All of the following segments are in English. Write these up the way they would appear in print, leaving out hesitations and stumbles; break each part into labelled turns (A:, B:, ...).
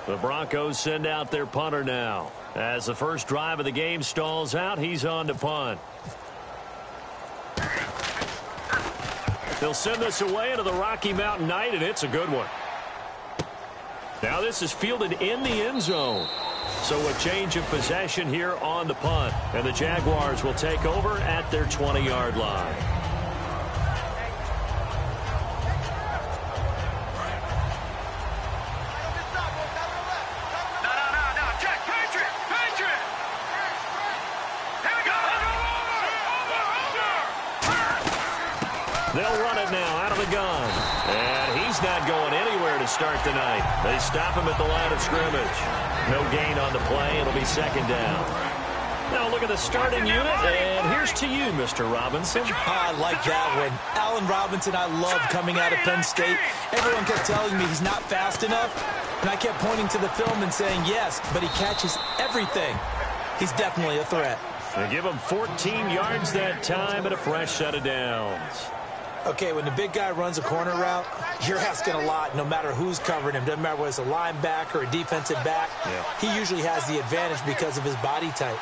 A: The Broncos send out their punter now. As the first drive of the game stalls out, he's on to punt. They'll send this away into the Rocky Mountain night, and it's a good one. Now this is fielded in the end zone. So a change of possession here on the punt. And the Jaguars will take over at their 20-yard line. They'll run it now out of the gun. And he's not going anywhere to start the night. They stop him at the line of scrimmage. No gain on the play. It'll be second down. Now look at the starting unit, and here's to you, Mr. Robinson.
B: I like that one. Allen Robinson, I love coming out of Penn State. Everyone kept telling me he's not fast enough, and I kept pointing to the film and saying yes, but he catches everything. He's definitely a threat.
A: They give him 14 yards that time and a fresh set of downs.
B: Okay, when the big guy runs a corner route, you're asking a lot no matter who's covering him. Doesn't matter whether it's a linebacker or a defensive back. Yeah. He usually has the advantage because of his body type.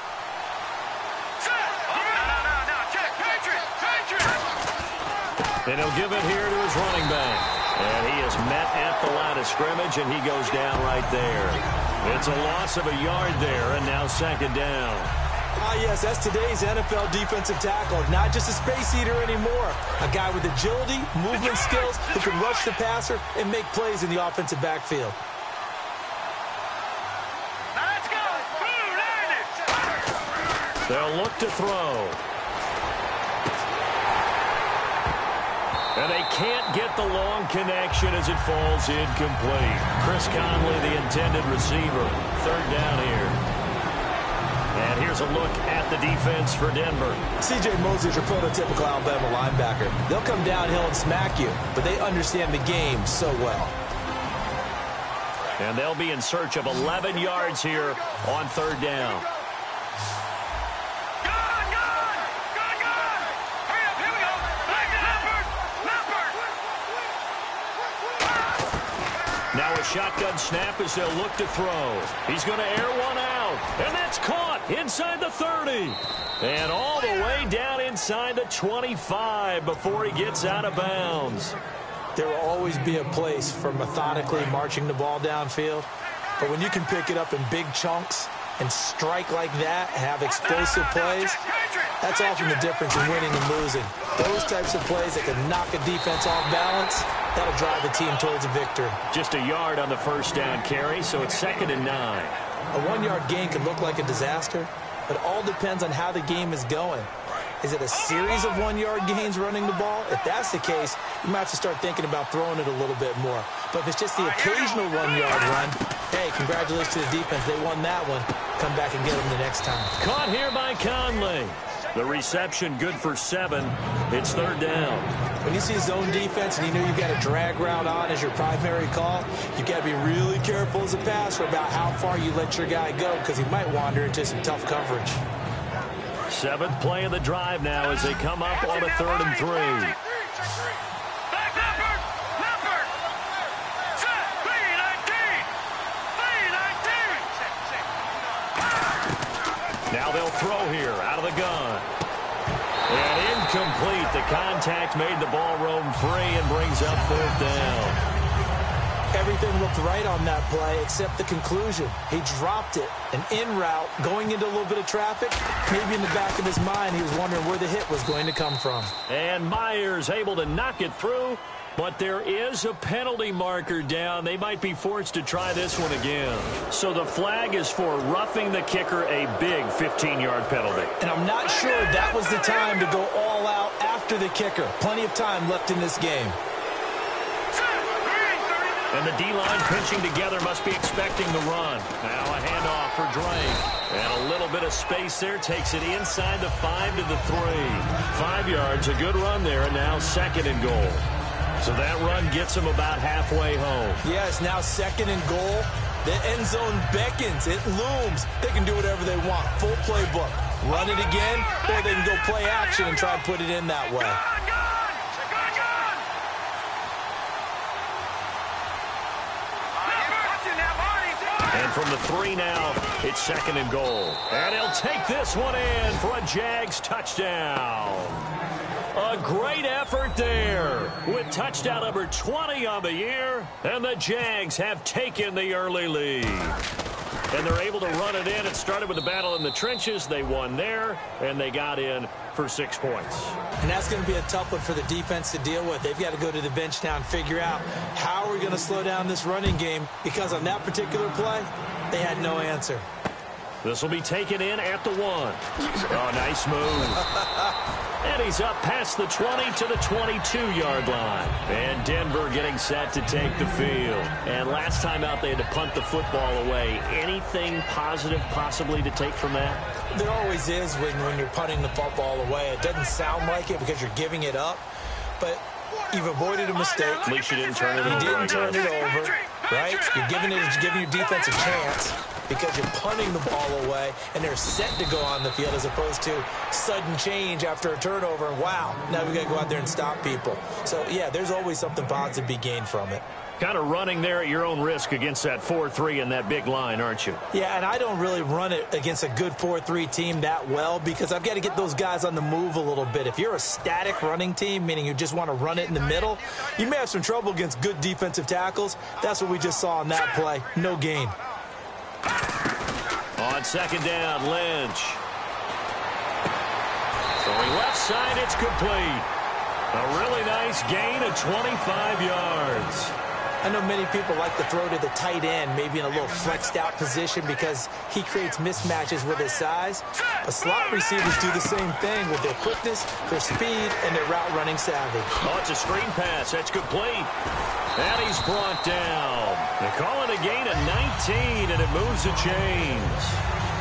A: And he'll give it here to his running back. And he is met at the line of scrimmage, and he goes down right there. It's a loss of a yard there, and now second down.
B: Ah, yes, that's today's NFL defensive tackle. Not just a space eater anymore. A guy with agility, movement skills, who can rush the passer and make plays in the offensive backfield.
C: Let's go!
A: They'll look to throw. And they can't get the long connection as it falls incomplete. Chris Conley, the intended receiver. Third down here. And here's a look at the defense for Denver.
B: C.J. Mosley's your prototypical Alabama linebacker. They'll come downhill and smack you, but they understand the game so well.
A: And they'll be in search of 11 yards here on third down. Now a shotgun snap as they'll look to throw. He's going to air one out. And that's caught inside the 30. And all the way down inside the 25 before he gets out of bounds.
B: There will always be a place for methodically marching the ball downfield. But when you can pick it up in big chunks and strike like that, have explosive plays, that's often the difference in winning and losing. Those types of plays that can knock a defense off balance, that'll drive a team towards a victory.
A: Just a yard on the first down carry, so it's 2nd and 9.
B: A 1-yard gain can look like a disaster, but it all depends on how the game is going. Is it a series of 1-yard gains running the ball? If that's the case, you might have to start thinking about throwing it a little bit more. But if it's just the occasional 1-yard run, hey, congratulations to the defense. They won that one. Come back and get them the next time.
A: Caught here by Conley. The reception good for 7. It's third down.
B: When you see zone defense and you know you've got a drag route on as your primary call, you've got to be really careful as a passer about how far you let your guy go because he might wander into some tough coverage.
A: 7th play of the drive now as they come up on a 3rd and 3. Now they'll throw here out of the gun. And incomplete. The contact made the ball roam free and brings up 4th down.
B: Everything looked right on that play except the conclusion. He dropped it, an in route, going into a little bit of traffic. Maybe in the back of his mind, he was wondering where the hit was going to come from.
A: And Myers able to knock it through, but there is a penalty marker down. They might be forced to try this one again. So the flag is for roughing the kicker, a big 15-yard penalty.
B: And I'm not sure that was the time to go all out after the kicker. Plenty of time left in this game.
A: And the D-line pinching together must be expecting the run. Now a handoff for Drake. And a little bit of space there takes it inside the 5 to the 3. 5 yards, a good run there, and now 2nd and goal. So that run gets them about halfway home.
B: Yeah, it's now 2nd and goal. The end zone beckons. It looms. They can do whatever they want. Full playbook. Run it again, or they can go play action and try and put it in that way.
A: And from the 3 now, it's 2nd and goal. And he'll take this one in for a Jags touchdown. A great effort there with touchdown number 20 on the year. And the Jags have taken the early lead. And they're able to run it in. It started with the battle in the trenches. They won there, and they got in for 6 points.
B: And that's going to be a tough one for the defense to deal with. They've got to go to the bench now and figure out how we're going to slow down this running game, because on that particular play, they had no answer.
A: This will be taken in at the 1. Oh, nice move. And he's up past the 20 to the 22-yard line. And Denver getting set to take the field. And last time out, they had to punt the football away. Anything positive possibly to take from that?
B: There always is when you're punting the football away. It doesn't sound like it because you're giving it up, but you've avoided a mistake.
A: At least you didn't turn it over.
B: You didn't turn it over, right? You're giving your defense a chance because you're punting the ball away, and they're set to go on the field as opposed to sudden change after a turnover. And wow, now we got to go out there and stop people. So, yeah, there's always something positive to be gained from it.
A: Kind of running there at your own risk against that 4-3 and that big line, aren't you?
B: Yeah, and I don't really run it against a good 4-3 team that well because I've got to get those guys on the move a little bit. If you're a static running team, meaning you just want to run it in the middle, you may have some trouble against good defensive tackles. That's what we just saw on that play. No gain.
A: On 2nd down, Lynch. Throwing left side, it's complete. A really nice gain of 25 yards.
B: I know many people like to throw to the tight end, maybe in a little flexed out position because he creates mismatches with his size. But slot receivers do the same thing with their quickness, their speed, and their route running savvy.
A: Oh, it's a screen pass. That's complete. And he's brought down. They call it a gain of 19, and it moves the chains.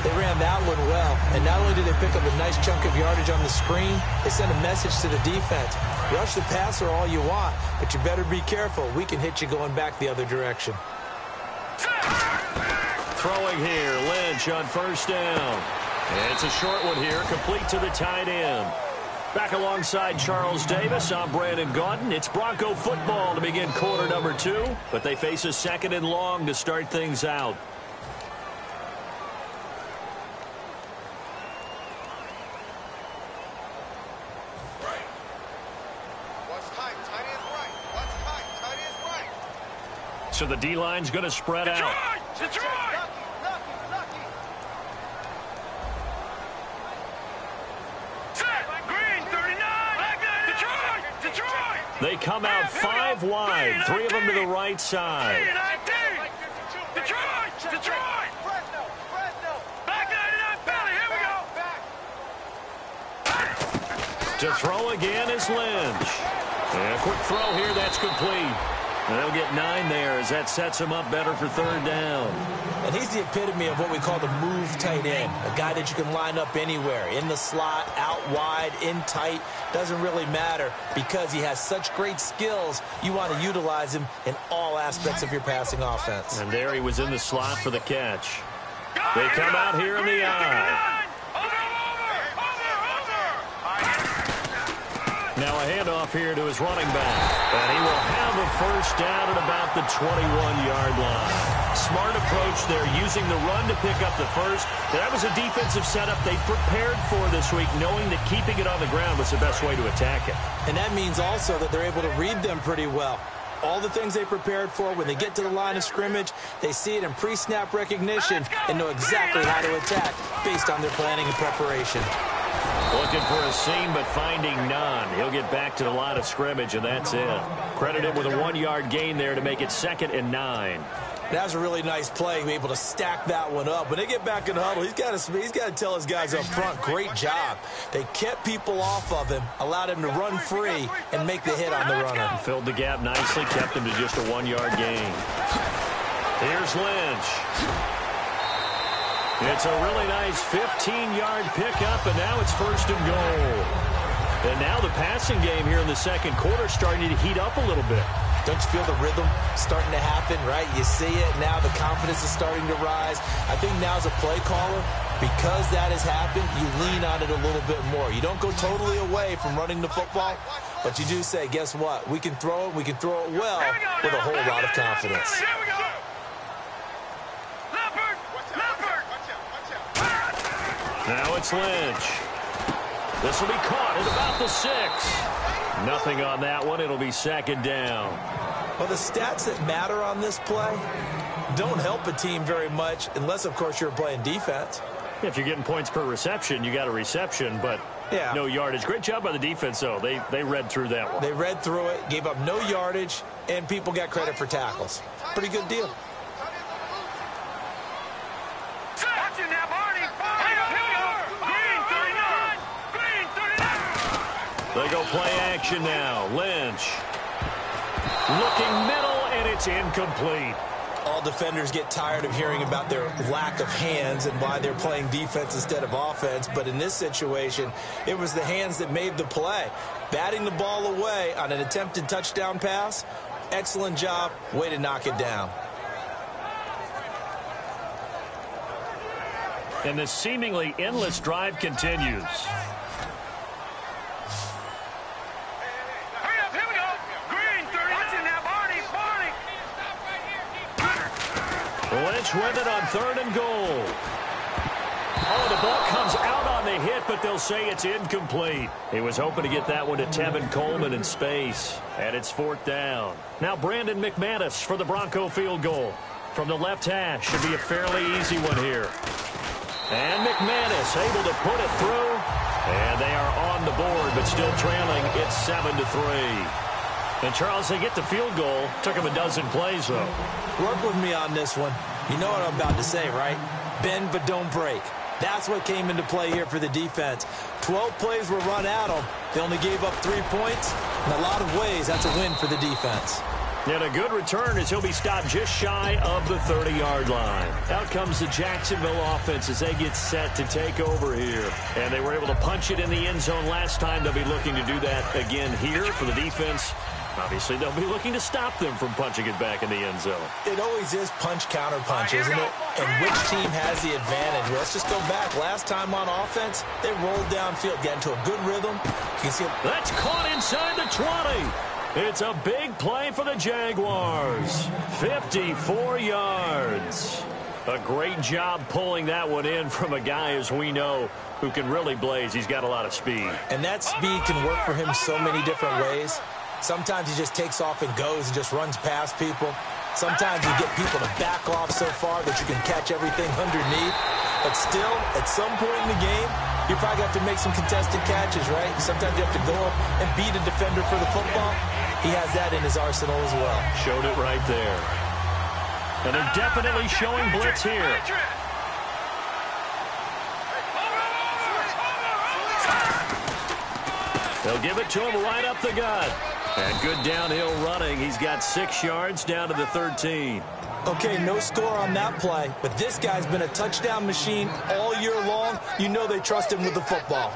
B: They ran that one well, and not only did they pick up a nice chunk of yardage on the screen, they sent a message to the defense. Rush the passer all you want, but you better be careful. We can hit you going back the other direction.
A: Throwing here, Lynch on 1st down. And it's a short one here, complete to the tight end. Back alongside Charles Davis, I'm Brandon Gaudin. It's Bronco football to begin quarter number 2, but they face a 2nd and long to start things out. So the D-line's going to spread out.
C: Detroit! Green, 39! Detroit!
A: They come out 5 wide, 3 of them to the right side.
C: Detroit! Back 99, Billy, here we go!
A: To throw again is Lynch. And a quick throw here, that's complete. And they'll get 9 there as that sets him up better for 3rd down.
B: And he's the epitome of what we call the move tight end, a guy that you can line up anywhere, in the slot, out wide, in tight, doesn't really matter because he has such great skills. You want to utilize him in all aspects of your passing offense.
A: And there he was in the slot for the catch. They come out here in the eye. Now a handoff here to his running back. And he will have a 1st down at about the 21-yard line. Smart approach there, using the run to pick up the 1st. That was a defensive setup they prepared for this week, knowing that keeping it on the ground was the best way to attack it.
B: And that means also that they're able to read them pretty well. All the things they prepared for, when they get to the line of scrimmage, they see it in pre-snap recognition and know exactly how to attack based on their planning and preparation.
A: Looking for a seam, but finding none. He'll get back to the line of scrimmage, and that's it. Credit him with a 1-yard gain there to make it 2nd and 9.
B: That was a really nice play, be able to stack that one up. When they get back in the huddle, he's got to tell his guys up front, great job. They kept people off of him, allowed him to run free, and make the hit on the runner.
A: Filled the gap nicely, kept him to just a 1-yard gain. Here's Lynch. It's a really nice 15-yard pickup, and now it's 1st and goal. And now the passing game here in the 2nd quarter starting to heat up a little bit.
B: Don't you feel the rhythm starting to happen, right? You see it now. The confidence is starting to rise. I think now as a play caller, because that has happened, you lean on it a little bit more. You don't go totally away from running the football, but you do say, guess what? We can throw it. We can throw it well with a whole lot of confidence.
C: Here we go.
A: Now it's Lynch. This will be caught at about the 6. Nothing on that one. It'll be second down.
B: Well, the stats that matter on this play don't help a team very much unless, of course, you're playing defense.
A: If you're getting points per reception, you got a reception, but no yardage. Great job by the defense, though. They read through that one.
B: They read through it, gave up no yardage, and people got credit for tackles. Pretty good deal.
A: They go play action now. Lynch. Looking middle, and it's incomplete.
B: All defenders get tired of hearing about their lack of hands and why they're playing defense instead of offense. But in this situation, it was the hands that made the play. Batting the ball away on an attempted touchdown pass, excellent job. Way to knock it down.
A: And the seemingly endless drive continues. Lynch with it on 3rd and goal. Oh, the ball comes out on the hit, but they'll say it's incomplete. He was hoping to get that one to Tevin Coleman in space. And it's 4th down. Now Brandon McManus for the Bronco field goal. From the left hash, should be a fairly easy one here. And McManus able to put it through. And they are on the board, but still trailing. It's 7-3. And, Charles, they get the field goal. Took him a dozen plays, though.
B: Work with me on this one. You know what I'm about to say, right? Bend but don't break. That's what came into play here for the defense. 12 plays were run at them. They only gave up 3 points. In a lot of ways, that's a win for the defense.
A: And a good return as he'll be stopped just shy of the 30-yard line. Out comes the Jacksonville offense as they get set to take over here. And they were able to punch it in the end zone last time. They'll be looking to do that again here for the defense. Obviously, they'll be looking to stop them from punching it back in the end zone.
B: It always is punch-counter-punch, isn't it? And which team has the advantage? Let's just go back. Last time on offense, they rolled downfield, got into a good rhythm. You can see it.
A: That's caught inside the 20. It's a big play for the Jaguars. 54 yards. A great job pulling that one in from a guy, as we know, who can really blaze. He's got a lot of speed.
B: And that speed can work for him so many different ways. Sometimes he just takes off and goes and just runs past people. Sometimes you get people to back off so far that you can catch everything underneath. But still, at some point in the game, you probably have to make some contested catches, right? Sometimes you have to go up and beat a defender for the football. He has that in his arsenal as well.
A: Showed it right there. And they're definitely showing blitz here. They'll give it to him right up the gut. And good downhill running. He's got 6 yards down to the 13.
B: Okay, no score on that play, but this guy's been a touchdown machine all year long. You know they trust him with the football.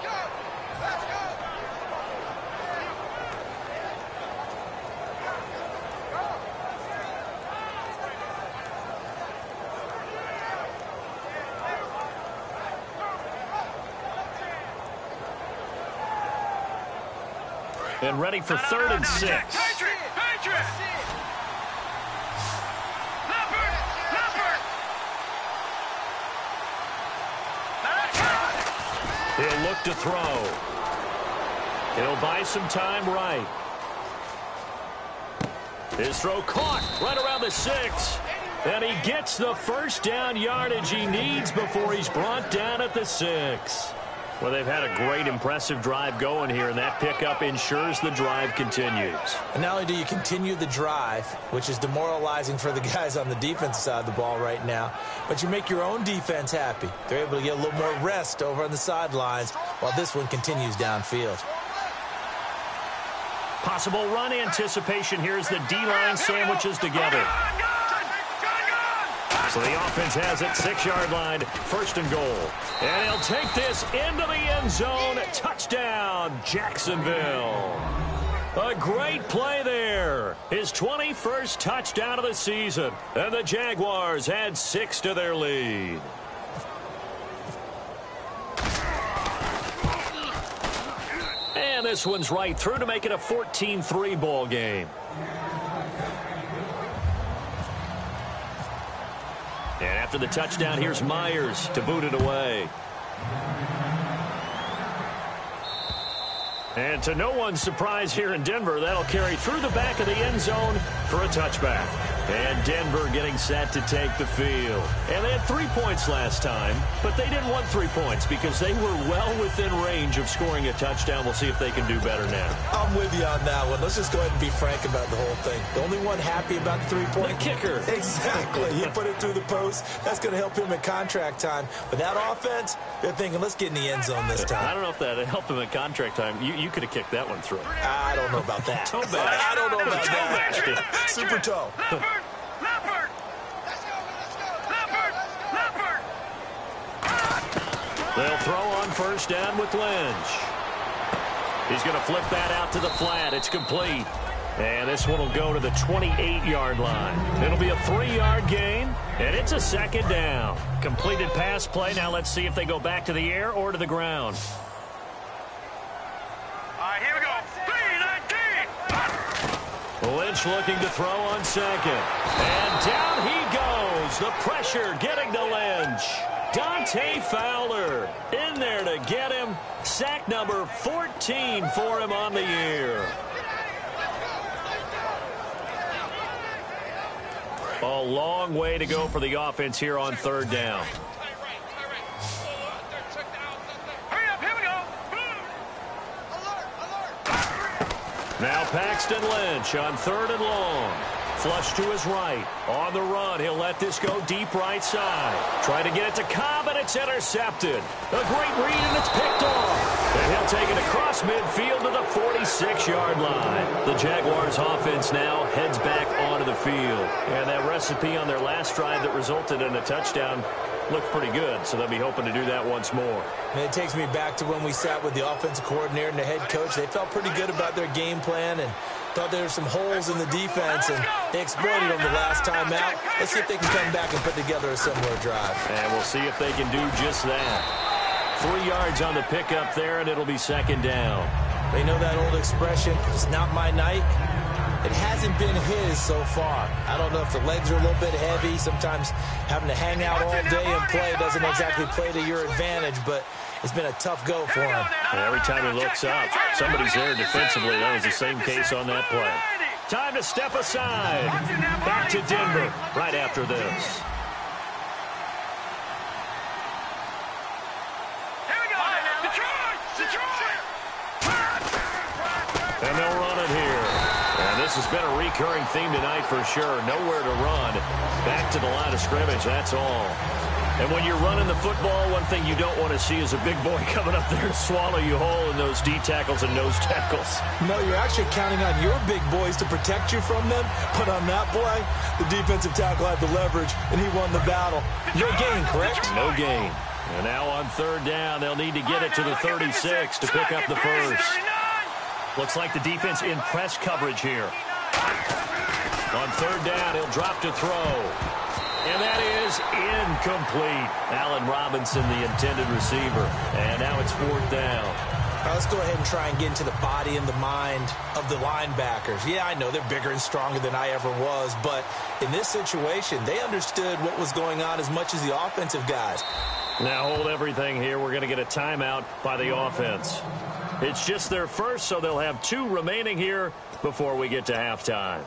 A: And ready for 3rd and 6. He'll look to throw. He'll buy some time right. His throw caught right around the 6. And he gets the first down yardage he needs before he's brought down at the 6. Well, they've had a great, impressive drive going here, and that pickup ensures the drive continues.
B: And not only do you continue the drive, which is demoralizing for the guys on the defensive side of the ball right now, but you make your own defense happy. They're able to get a little more rest over on the sidelines while this one continues downfield.
A: Possible run anticipation here as the D-line sandwiches together. So the offense has it, 6-yard line, 1st and goal. And he'll take this into the end zone. Touchdown, Jacksonville. A great play there. His 21st touchdown of the season. And the Jaguars add 6 to their lead. And this one's right through to make it a 14-3 ball game. And after the touchdown, here's Myers to boot it away. And to no one's surprise here in Denver, that'll carry through the back of the end zone for a touchback. And Denver getting set to take the field. And they had 3 points last time, but they didn't want 3 points because they were well within range of scoring a touchdown. We'll see if they can do better now.
B: I'm with you on that one. Let's just go ahead and be frank about the whole thing. The only one happy about the 3-point
A: kicker.
B: Exactly. He put it through the post. That's going to help him at contract time. But that offense, they're thinking, let's get in the end zone this time.
A: I don't know if that helped him at contract time. You could have kicked that one through.
B: I don't know about that.
A: Toe bash.
B: I don't know about that. Super toe.
C: Leopard! Let's go! Leopard!
A: They'll throw on first down with Lynch. He's going to flip that out to the flat. It's complete. And this one will go to the 28-yard line. It'll be a 3-yard gain, and it's a second down. Completed pass play. Now let's see if they go back to the air or to the ground.
C: All right, here we go. 3-19.
A: Lynch looking to throw on second. And down he goes. The pressure getting to Lynch. Dante Fowler in there to get him. Sack number 14 for him on the year. A long way to go for the offense here on third down.
C: Hurry up, here we go.
A: Now Paxton Lynch on third and long. Flush to his right. On the run, he'll let this go deep right side. Try to get it to Cobb, and it's intercepted. A great read, and it's picked off. And he'll take it across midfield to the 46-yard line. The Jaguars offense now heads back onto the field. And that recipe on their last drive that resulted in a touchdown looked pretty good, so they'll be hoping to do that once more.
B: And it takes me back to when we sat with the offensive coordinator and the head coach. They felt pretty good about their game plan and thought there were some holes in the defense, and they exploited them the last time out. Let's see if they can come back and put together a similar drive.
A: And we'll see if they can do just that. 3 yards on the pickup there, and it'll be second down.
B: They know that old expression, it's not my night. It hasn't been his so far. I don't know if the legs are a little bit heavy. Sometimes having to hang out all day and play doesn't exactly play to your advantage, but it's been a tough go for him.
A: And every time he looks up, somebody's there defensively. That was the same case on that play. Time to step aside. Back to Denver right after this.
C: Here we go. Detroit!
A: And they'll run it here. And this has been a recurring theme tonight for sure. Nowhere to run. Back to the line of scrimmage, that's all. And when you're running the football, one thing you don't want to see is a big boy coming up there and swallow you whole in those D tackles and nose tackles.
B: No, you're actually counting on your big boys to protect you from them. But on that play, the defensive tackle had the leverage, and he won the battle. No gain, correct?
A: No gain. And now on third down, they'll need to get it to the 36 to pick up the first. Looks like the defense in press coverage here. On third down, he'll drop to throw. And that is incomplete. Allen Robinson, the intended receiver. And now it's fourth down.
B: Let's go ahead and try and get into the body and the mind of the linebackers. Yeah, I know they're bigger and stronger than I ever was, but in this situation, they understood what was going on as much as the offensive guys.
A: Now hold everything here. We're going to get a timeout by the offense. It's just their first, so they'll have 2 remaining here before we get to halftime.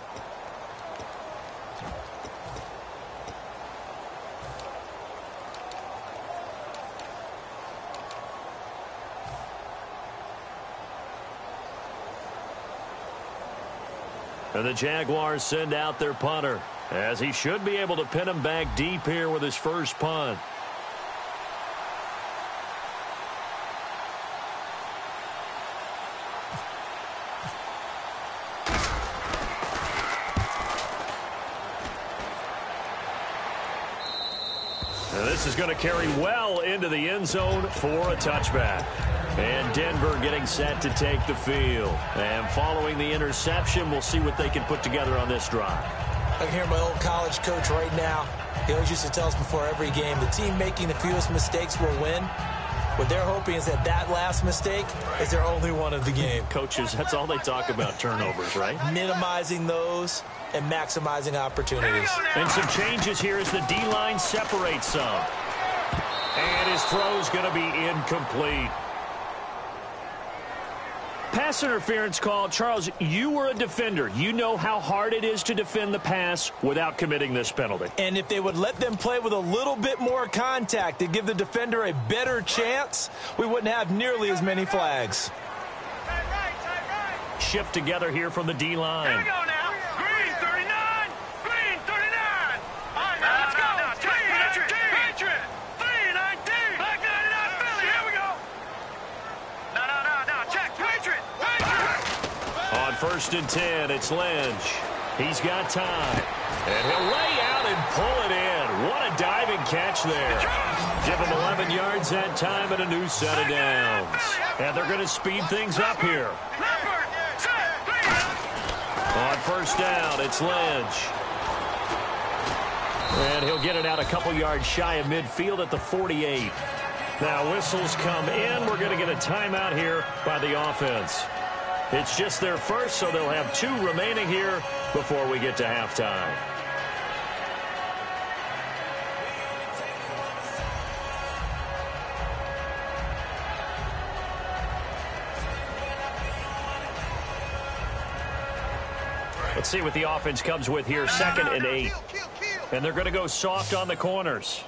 A: And the Jaguars send out their punter, as he should be able to pin him back deep here with his first punt. And this is going to carry well into the end zone for a touchback. And Denver getting set to take the field. And following the interception, we'll see what they can put together on this drive.
B: I can hear my old college coach right now. He always used to tell us before every game, the team making the fewest mistakes will win. What they're hoping is that that last mistake is their only one of the game.
A: Coaches, that's all they talk about, turnovers, right?
B: Minimizing those and maximizing opportunities.
A: And some changes here as the D-line separates some. And his throw's going to be incomplete. Pass interference call. Charles, you were a defender. You know how hard it is to defend the pass without committing this penalty.
B: And if they would let them play with a little bit more contact to give the defender a better chance, we wouldn't have nearly as many flags.
A: Shift together here from the D-line.
C: Here we go now. Green 39. Green 39. All right, now let's go. Patriot. 319. Black 99 Philly. Here we go. No. Check. Patriot.
A: On 1st and 10, it's Lynch. He's got time. And he'll lay out and pull it in. What a diving catch there. Give him 11 yards that time and a new set of downs. And they're going to speed things up here. On 1st down, it's Lynch. And he'll get it out a couple yards shy of midfield at the 48. Now whistles come in. We're going to get a timeout here by the offense. It's just their first, so they'll have 2 remaining here before we get to halftime. Let's see what the offense comes with here. 2nd and 8. And they're going to go soft on the corners.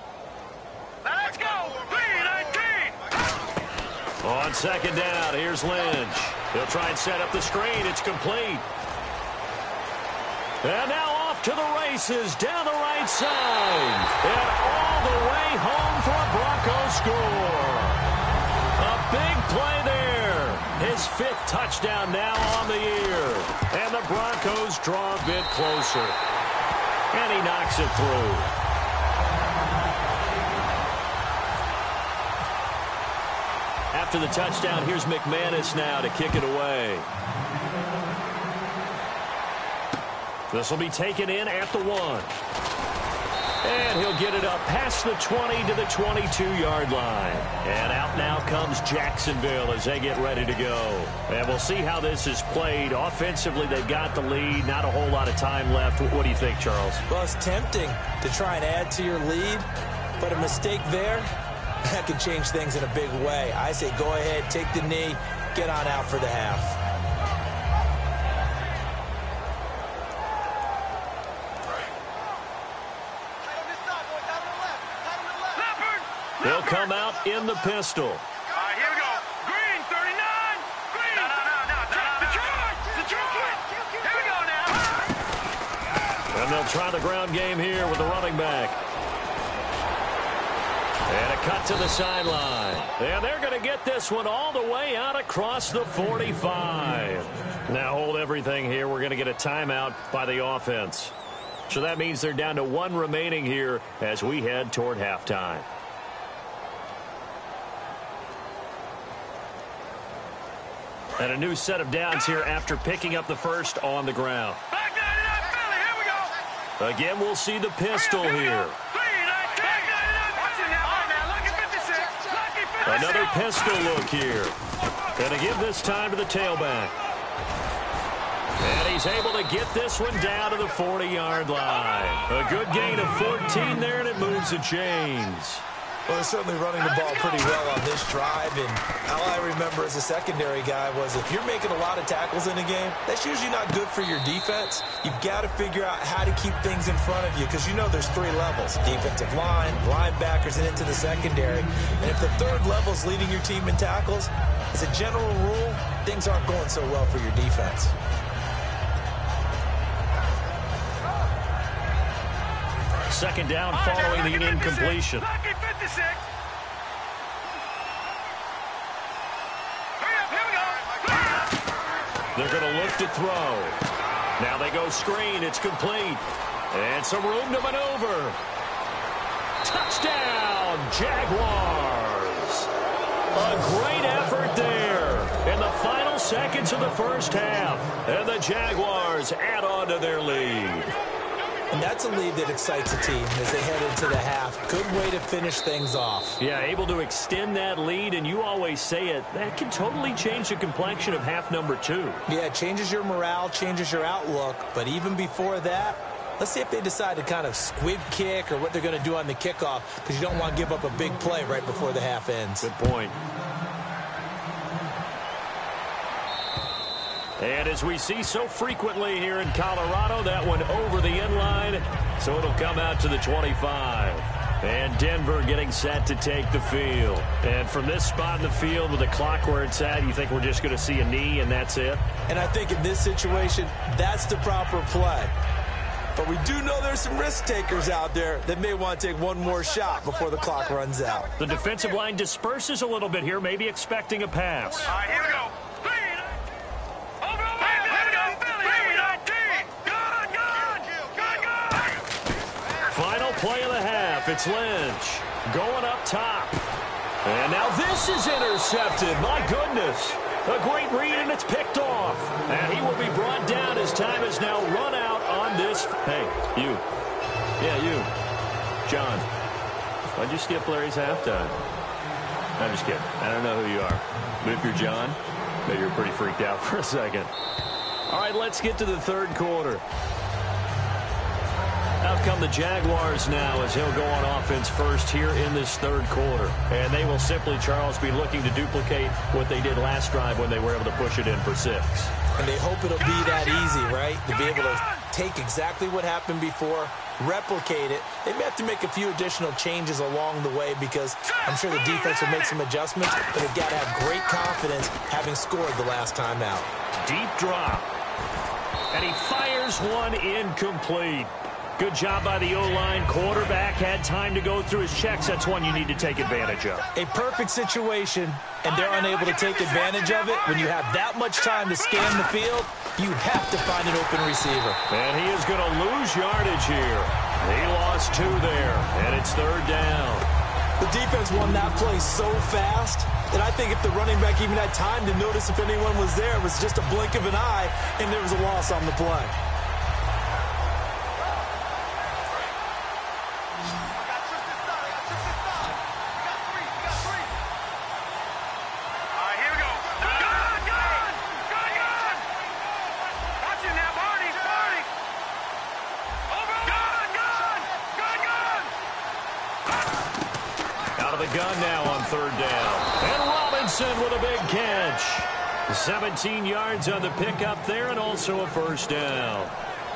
C: Let's go. 319.
A: On 2nd down, here's Lynch. He'll try and set up the screen. It's complete. And now off to the races down the right side. And all the way home for a Broncos score. A big play there. His 5th touchdown now on the year. And the Broncos draw a bit closer. And he knocks it through. After the touchdown, here's McManus now to kick it away. This will be taken in at the 1. And he'll get it up past the 20 to the 22-yard line. And out now comes Jacksonville as they get ready to go. And we'll see how this is played. Offensively, they've got the lead. Not a whole lot of time left. What do you think, Charles?
B: Well, it's tempting to try and add to your lead, but a mistake there, that could change things in a big way. I say go ahead, take the knee, get on out for the half.
A: They'll come out in the pistol.
C: All right, here we go. Green 39. Green. No. Detroit. Here we go now.
A: And they'll try the ground game here with the running back. And a cut to the sideline. And they're going to get this one all the way out across the 45. Now hold everything here. We're going to get a timeout by the offense. So that means they're down to 1 remaining here as we head toward halftime. And a new set of downs here after picking up the first on the ground.
C: Black 99 Philly. Here we go.
A: Again, we'll see the pistol here. Another pistol look here. And again this time to the tailback. And he's able to get this one down to the 40-yard line. A good gain of 14 there, and it moves the chains.
B: Well, they're certainly running the ball pretty well on this drive, and all I remember as a secondary guy was if you're making a lot of tackles in a game, that's usually not good for your defense. You've got to figure out how to keep things in front of you because you know there's 3 levels, defensive line, linebackers, and into the secondary. And if the 3rd level is leading your team in tackles, as a general rule, things aren't going so well for your defense.
A: Second down following the incompletion.
C: Lucky 56. Hurry up, here we go.
A: They're going to look to throw. Now they go screen. It's complete. And some room to maneuver. Touchdown, Jaguars. A great effort there in the final seconds of the first half. And the Jaguars add on to their lead.
B: And that's a lead that excites a team as they head into the half. Good way to finish things off.
A: Yeah, able to extend that lead, and you always say it, that can totally change the complexion of half number 2.
B: Yeah, it changes your morale, changes your outlook, but even before that, Let's see if they decide to kind of squib kick or what they're going to do on the kickoff, because you don't want to give up a big play right before the half ends.
A: Good point. And as we see so frequently here in Colorado, that one over the end line, so it'll come out to the 25. And Denver getting set to take the field. And from this spot in the field with the clock where it's at, you think we're just going to see a knee and that's it?
B: And I think in this situation, that's the proper play. But we do know there's some risk takers out there that may want to take one more shot before the clock runs out.
A: The defensive line disperses a little bit here, maybe expecting a pass.
C: All right, here we go.
A: Final play of the half. It's Lynch going up top. And now this is intercepted. My goodness. A great read, and it's picked off. And he will be brought down as time is now run out on this. Hey, you. Yeah, you. John. Why'd you skip Larry's halftime? I'm just kidding. I don't know who you are. But if you're John, maybe you're pretty freaked out for a second. All right, let's get to the third quarter. Out come the Jaguars now as he'll go on offense first here in this third quarter. And they will simply, Charles, be looking to duplicate what they did last drive when they were able to push it in for 6.
B: And they hope it'll be that easy, right? To be able to take exactly what happened before, replicate it. They may have to make a few additional changes along the way because I'm sure the defense will make some adjustments, but they've got to have great confidence having scored the last time out.
A: Deep drop. And he fires one incomplete. Good job by the O-line. Quarterback had time to go through his checks. That's one you need to take advantage of.
B: A perfect situation, and they're unable to take advantage of it. When you have that much time to scan the field, you have to find an open receiver.
A: And he is going to lose yardage here. He lost 2 there, and it's third down.
B: The defense won that play so fast that I think if the running back even had time to notice if anyone was there, it was just a blink of an eye, and there was a loss on the play.
A: Gun now on third down. And Robinson with a big catch. 17 yards on the pickup there and also a first down.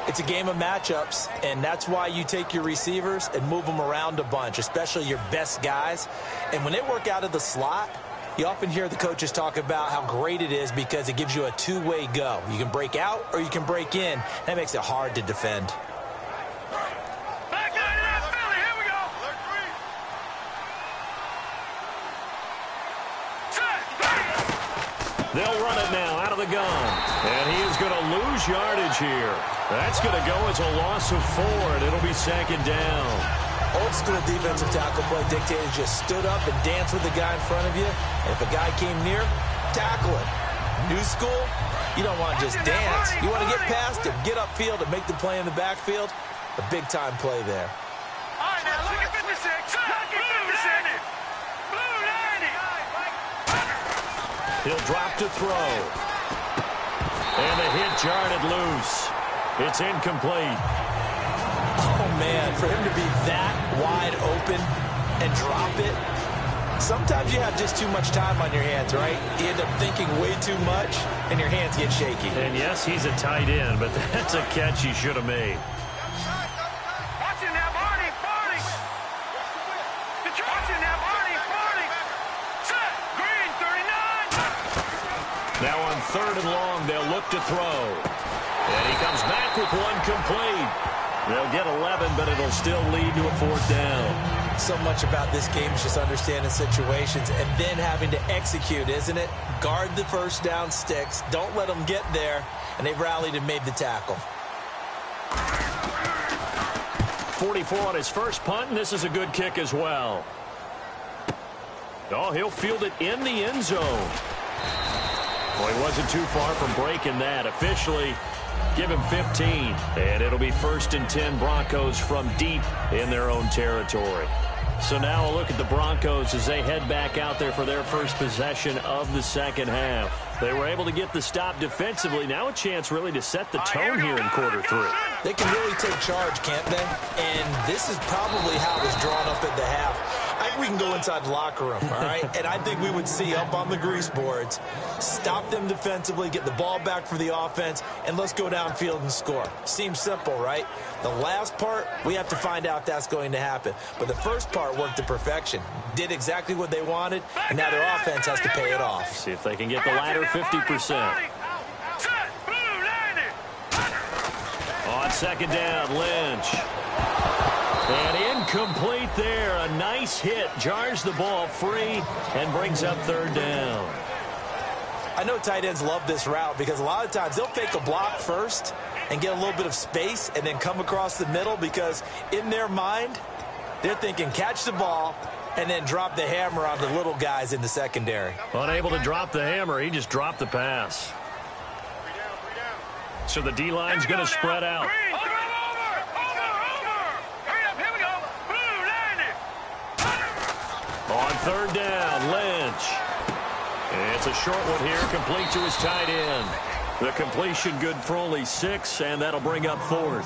B: It's a game of matchups, and that's why you take your receivers and move them around a bunch, especially your best guys. And when they work out of the slot, you often hear the coaches talk about how great it is because it gives you a two-way go. You can break out or you can break in. That makes it hard to defend.
A: They'll run it now out of the gun. And he is going to lose yardage here. That's going to go as a loss of 4, and it'll be second down.
B: Old school defensive tackle play dictated just stood up and danced with the guy in front of you. And if a guy came near, tackle him. New school, you don't want to just dance. You want to get past him, get upfield, and make the play in the backfield. A big-time play there.
C: All right, now look at 56. Look at 56.
A: He'll drop to throw. And the hit jarred loose. It's incomplete.
B: Oh, man, for him to be that wide open and drop it, sometimes you have just too much time on your hands, right? You end up thinking way too much, and your hands get shaky.
A: And, yes, he's a tight end, but that's a catch he should have made.
C: Watch it now, Barney. Barney. Watch it now, Barney. Barney. Set. Green, 39.
A: Now on third and long, they'll look to throw. And he comes back with one complete. They'll get 11, but it'll still lead to a fourth down.
B: So much about this game is just understanding situations and then having to execute, isn't it? Guard the first down sticks. Don't let them get there. And they've rallied and made the tackle.
A: 44 on his first punt, and this is a good kick as well. Oh, he'll field it in the end zone. Well, he wasn't too far from breaking that. Officially, give him 15. And it'll be 1st and 10 Broncos from deep in their own territory. So now a look at the Broncos as they head back out there for their first possession of the second half. They were able to get the stop defensively. Now a chance really to set the tone here in quarter 3.
B: They can really take charge, can't they? And this is probably how it was drawn up at the half. I think we can go inside the locker room, all right? And I think we would see up on the grease boards, stop them defensively, get the ball back for the offense, and let's go downfield and score. Seems simple, right? The last part, we have to find out if that's going to happen. But the first part worked to perfection. Did exactly what they wanted, and now their offense has to pay it off.
A: See if they can get the latter 50%. On second down, Lynch. And incomplete there. A nice hit. Jars the ball free and brings up third down.
B: I know tight ends love this route because a lot of times they'll fake a block first and get a little bit of space and then come across the middle because in their mind, they're thinking catch the ball and then drop the hammer on the little guys in the secondary.
A: Unable to drop the hammer, he just dropped the pass. So the D-line's going to spread out. On third down, Lynch. And it's a short one here, complete to his tight end. The completion good for only 6, and that'll bring up fourth.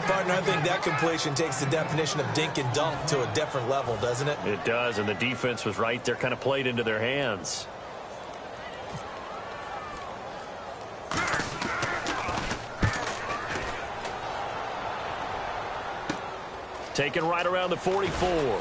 B: Partner, I think that completion takes the definition of dink and dunk to a different level, doesn't it?
A: It does, and the defense was right there, kind of played into their hands. Taken right around the 44.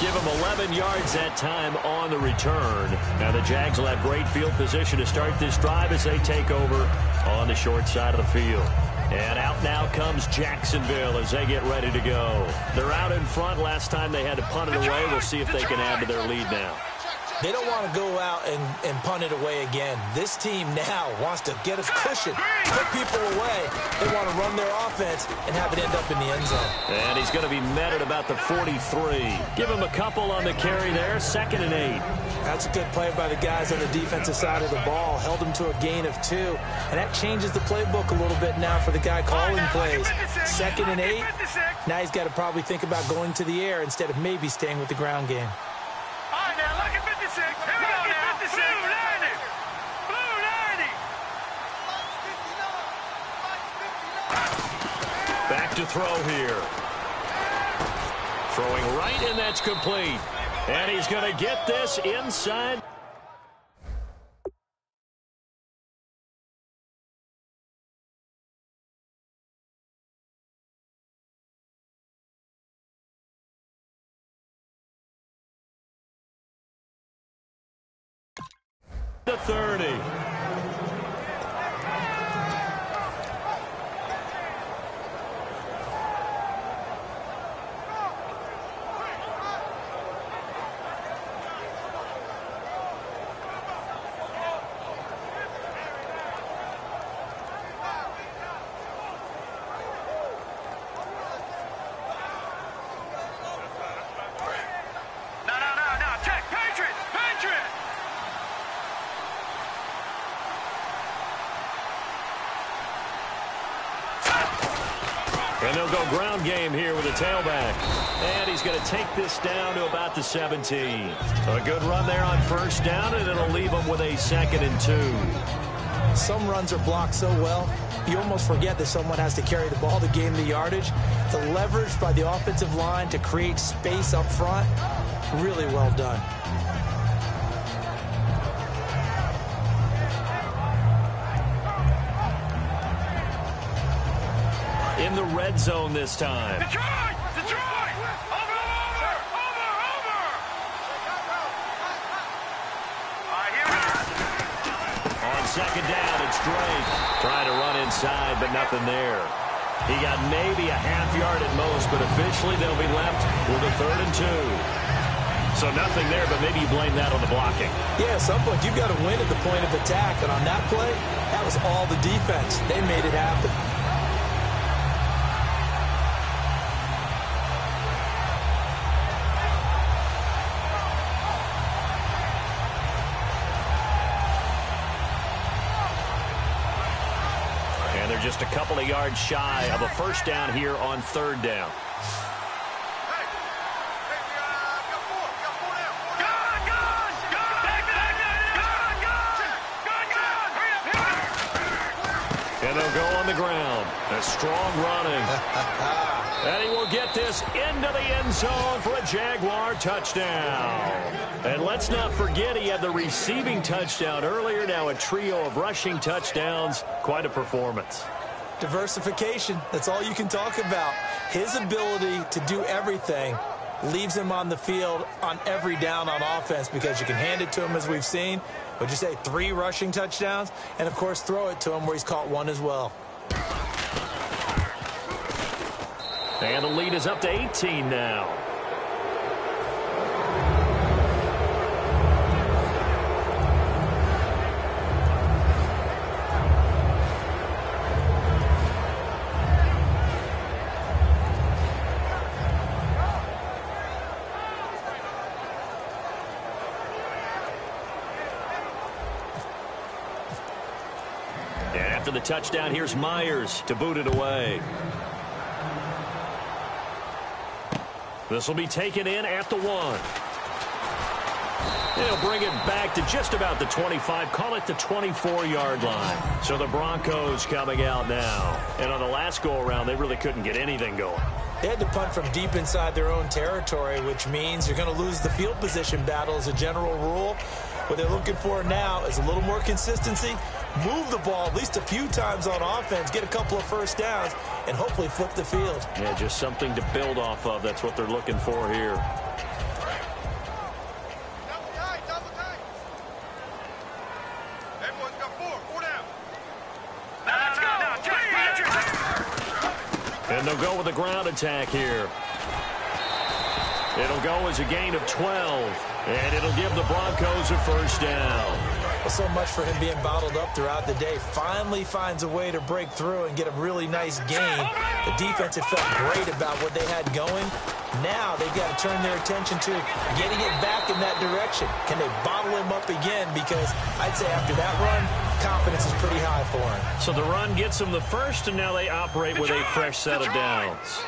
A: Give him 11 yards that time on the return. Now the Jags will have great field position to start this drive as they take over on the short side of the field. And out now comes Jacksonville as they get ready to go. They're out in front. Last time they had to punt it away. We'll see if they can add to their lead now.
B: They don't want to go out and punt it away again. This team now wants to get a cushion, put people away. They want to run their offense and have it end up in the end zone.
A: And he's going to be met at about the 43. Give him a couple on the carry there, 2nd and 8.
B: That's a good play by the guys on the defensive side of the ball. Held him to a gain of 2. And that changes the playbook a little bit now for the guy calling plays. 2nd and 8. Now he's got to probably think about going to the air instead of maybe staying with the ground game.
A: Back to throw here. Throwing right, and that's complete. And he's going to get this inside. The 30. And they'll go ground game here with a tailback. And he's going to take this down to about the 17. A good run there on first down, and it'll leave him with a 2nd and 2.
B: Some runs are blocked so well, you almost forget that someone has to carry the ball to gain the yardage. The leverage by the offensive line to create space up front, really well done.
A: In the red zone this time.
C: Detroit! Detroit! Over!
A: On second down, it's Drake. Trying to run inside, but nothing there. He got maybe a half yard at most, but officially they'll be left with a 3rd and 2. So nothing there, but maybe you blame that on the blocking.
B: Yeah, at some point you've got to win at the point of attack, and on that play, that was all the defense. They made it happen.
A: Just a couple of yards shy of a first down here on 3rd down. ground. A strong running. And he will get this into the end zone for a Jaguar touchdown. And let's not forget he had the receiving touchdown earlier. Now a trio of rushing touchdowns. Quite a performance.
B: Diversification, that's all you can talk about. His ability to do everything leaves him on the field on every down on offense because you can hand it to him, as we've seen. Would you say 3 rushing touchdowns? And, of course, throw it to him where he's caught 1 as well.
A: And the lead is up to 18 now. After the touchdown, here's Myers to boot it away. This will be taken in at the 1. They'll bring it back to just about the 25, call it the 24-yard line. So the Broncos coming out now. And on the last go-around, they really couldn't get anything going.
B: They had to punt from deep inside their own territory, which means you're going to lose the field position battle as a general rule. What they're looking for now is a little more consistency, move the ball at least a few times on offense, get a couple of first downs, and hopefully flip the field.
A: Yeah, just something to build off of. That's what they're looking for here.
C: Double tight, double tight. Everyone's got 4 down. Now let's go.
A: And they'll go with a ground attack here. It'll go as a gain of 12. And it'll give the Broncos a first down.
B: Well, so much for him being bottled up throughout the day. Finally finds a way to break through and get a really nice gain. The defense had felt great about what they had going. Now they've got to turn their attention to getting it back in that direction. Can they bottle him up again? Because I'd say after that run, confidence is pretty high for him.
A: So the run gets them the first, and now they operate with a fresh set of downs.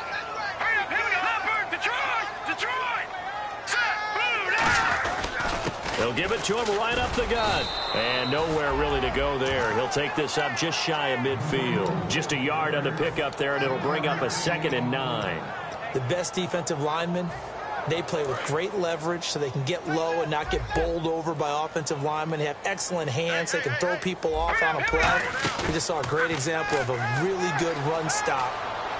A: They'll give it to him right up the gut. And nowhere really to go there. He'll take this up just shy of midfield. Just a yard on the pickup there, and it'll bring up a 2nd and 9.
B: The best defensive linemen, they play with great leverage so they can get low and not get bowled over by offensive linemen. They have excellent hands. They can throw people off on a play. We just saw a great example of a really good run stop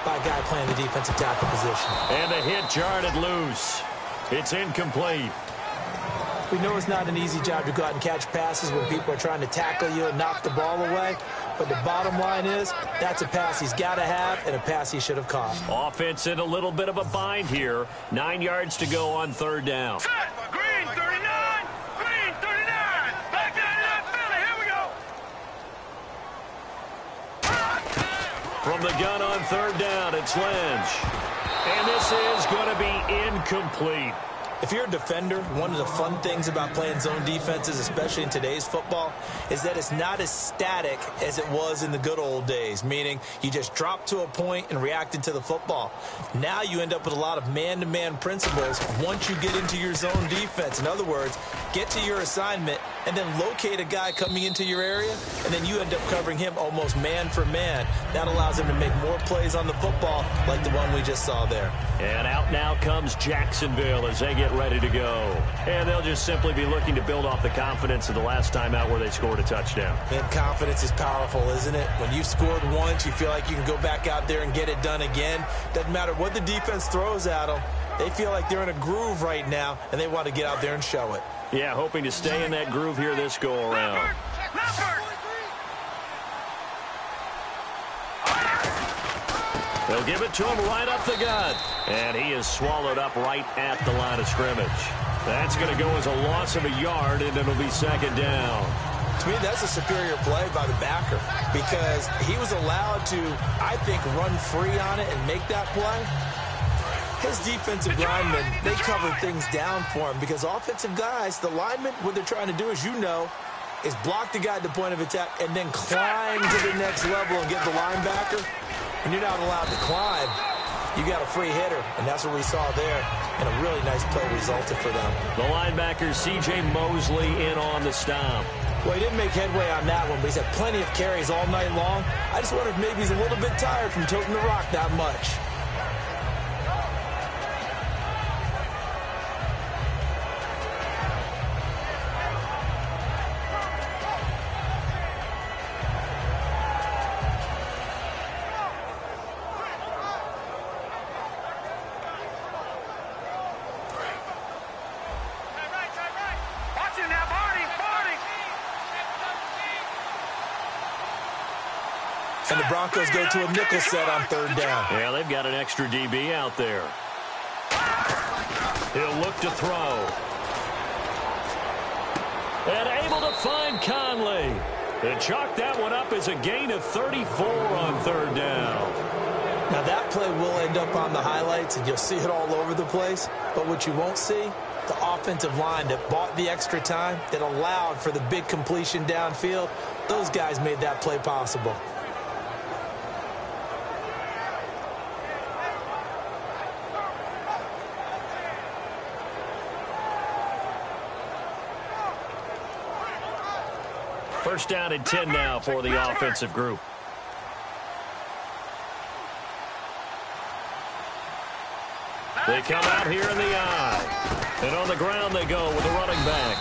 B: by a guy playing the defensive tackle position.
A: And the hit jarred it loose. It's incomplete.
B: We know it's not an easy job to go out and catch passes when people are trying to tackle you and knock the ball away. But the bottom line is, that's a pass he's got to have and a pass he should have caught.
A: Offense in a little bit of a bind here. 9 yards to go on 3rd down.
C: Set. Green 39. Green 39. Back 99 Philly. Here we go.
A: From the gun on 3rd down, it's Lynch. And this is going to be incomplete.
B: If you're a defender, one of the fun things about playing zone defenses, especially in today's football, is that it's not as static as it was in the good old days, meaning you just dropped to a point and reacted to the football. Now you end up with a lot of man-to-man principles once you get into your zone defense. In other words, get to your assignment and then locate a guy coming into your area, and then you end up covering him almost man for man. That allows him to make more plays on the football like the one we just saw there.
A: And out now comes Jacksonville as they get ready to go. And they'll just simply be looking to build off the confidence of the last time out where they scored a touchdown.
B: And confidence is powerful, isn't it? When you've scored once, you feel like you can go back out there and get it done again. Doesn't matter what the defense throws at them. They feel like they're in a groove right now, and they want to get out there and show it.
A: Yeah, hoping to stay in that groove here this go-around. They'll give it to him right up the gut. And he is swallowed up right at the line of scrimmage. That's going to go as a loss of a yard, and it'll be 2nd down.
B: To me, that's a superior play by the backer because he was allowed to, I think, run free on it and make that play. His defensive linemen, they covered things down for him because offensive guys, the linemen, what they're trying to do, as you know, is block the guy at the point of attack and then climb to the next level and get the linebacker. And you're not allowed to climb. You got a free hitter, and that's what we saw there, and a really nice play resulted for them.
A: The linebacker, C.J. Mosley, in on the stop.
B: Well, he didn't make headway on that one, but he's had plenty of carries all night long. I just wonder if maybe he's a little bit tired from toting the rock that much. And the Broncos go to a nickel set on third down.
A: Yeah, they've got an extra DB out there. He'll look to throw. And able to find Conley. And chalk that one up as a gain of 34 on third down.
B: Now, that play will end up on the highlights, and you'll see it all over the place. But what you won't see, the offensive line that bought the extra time, that allowed for the big completion downfield, those guys made that play possible.
A: First down and 10 now for the offensive group. They come out here in the eye. And on the ground they go with a running back.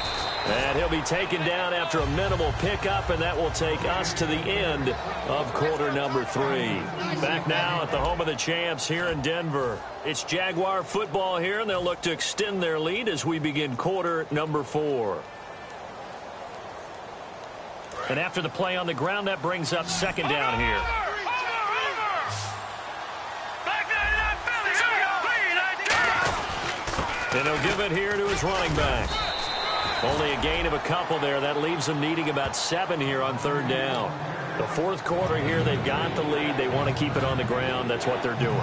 A: And he'll be taken down after a minimal pickup, and that will take us to the end of quarter number 3. Back now at the home of the champs here in Denver. It's Jaguar football here, and they'll look to extend their lead as we begin quarter number 4. And after the play on the ground, that brings up second down here. And he'll give it here to his running back. Only a gain of a couple there. That leaves them needing about 7 here on third down. The fourth quarter here, they've got the lead. They want to keep it on the ground. That's what they're doing.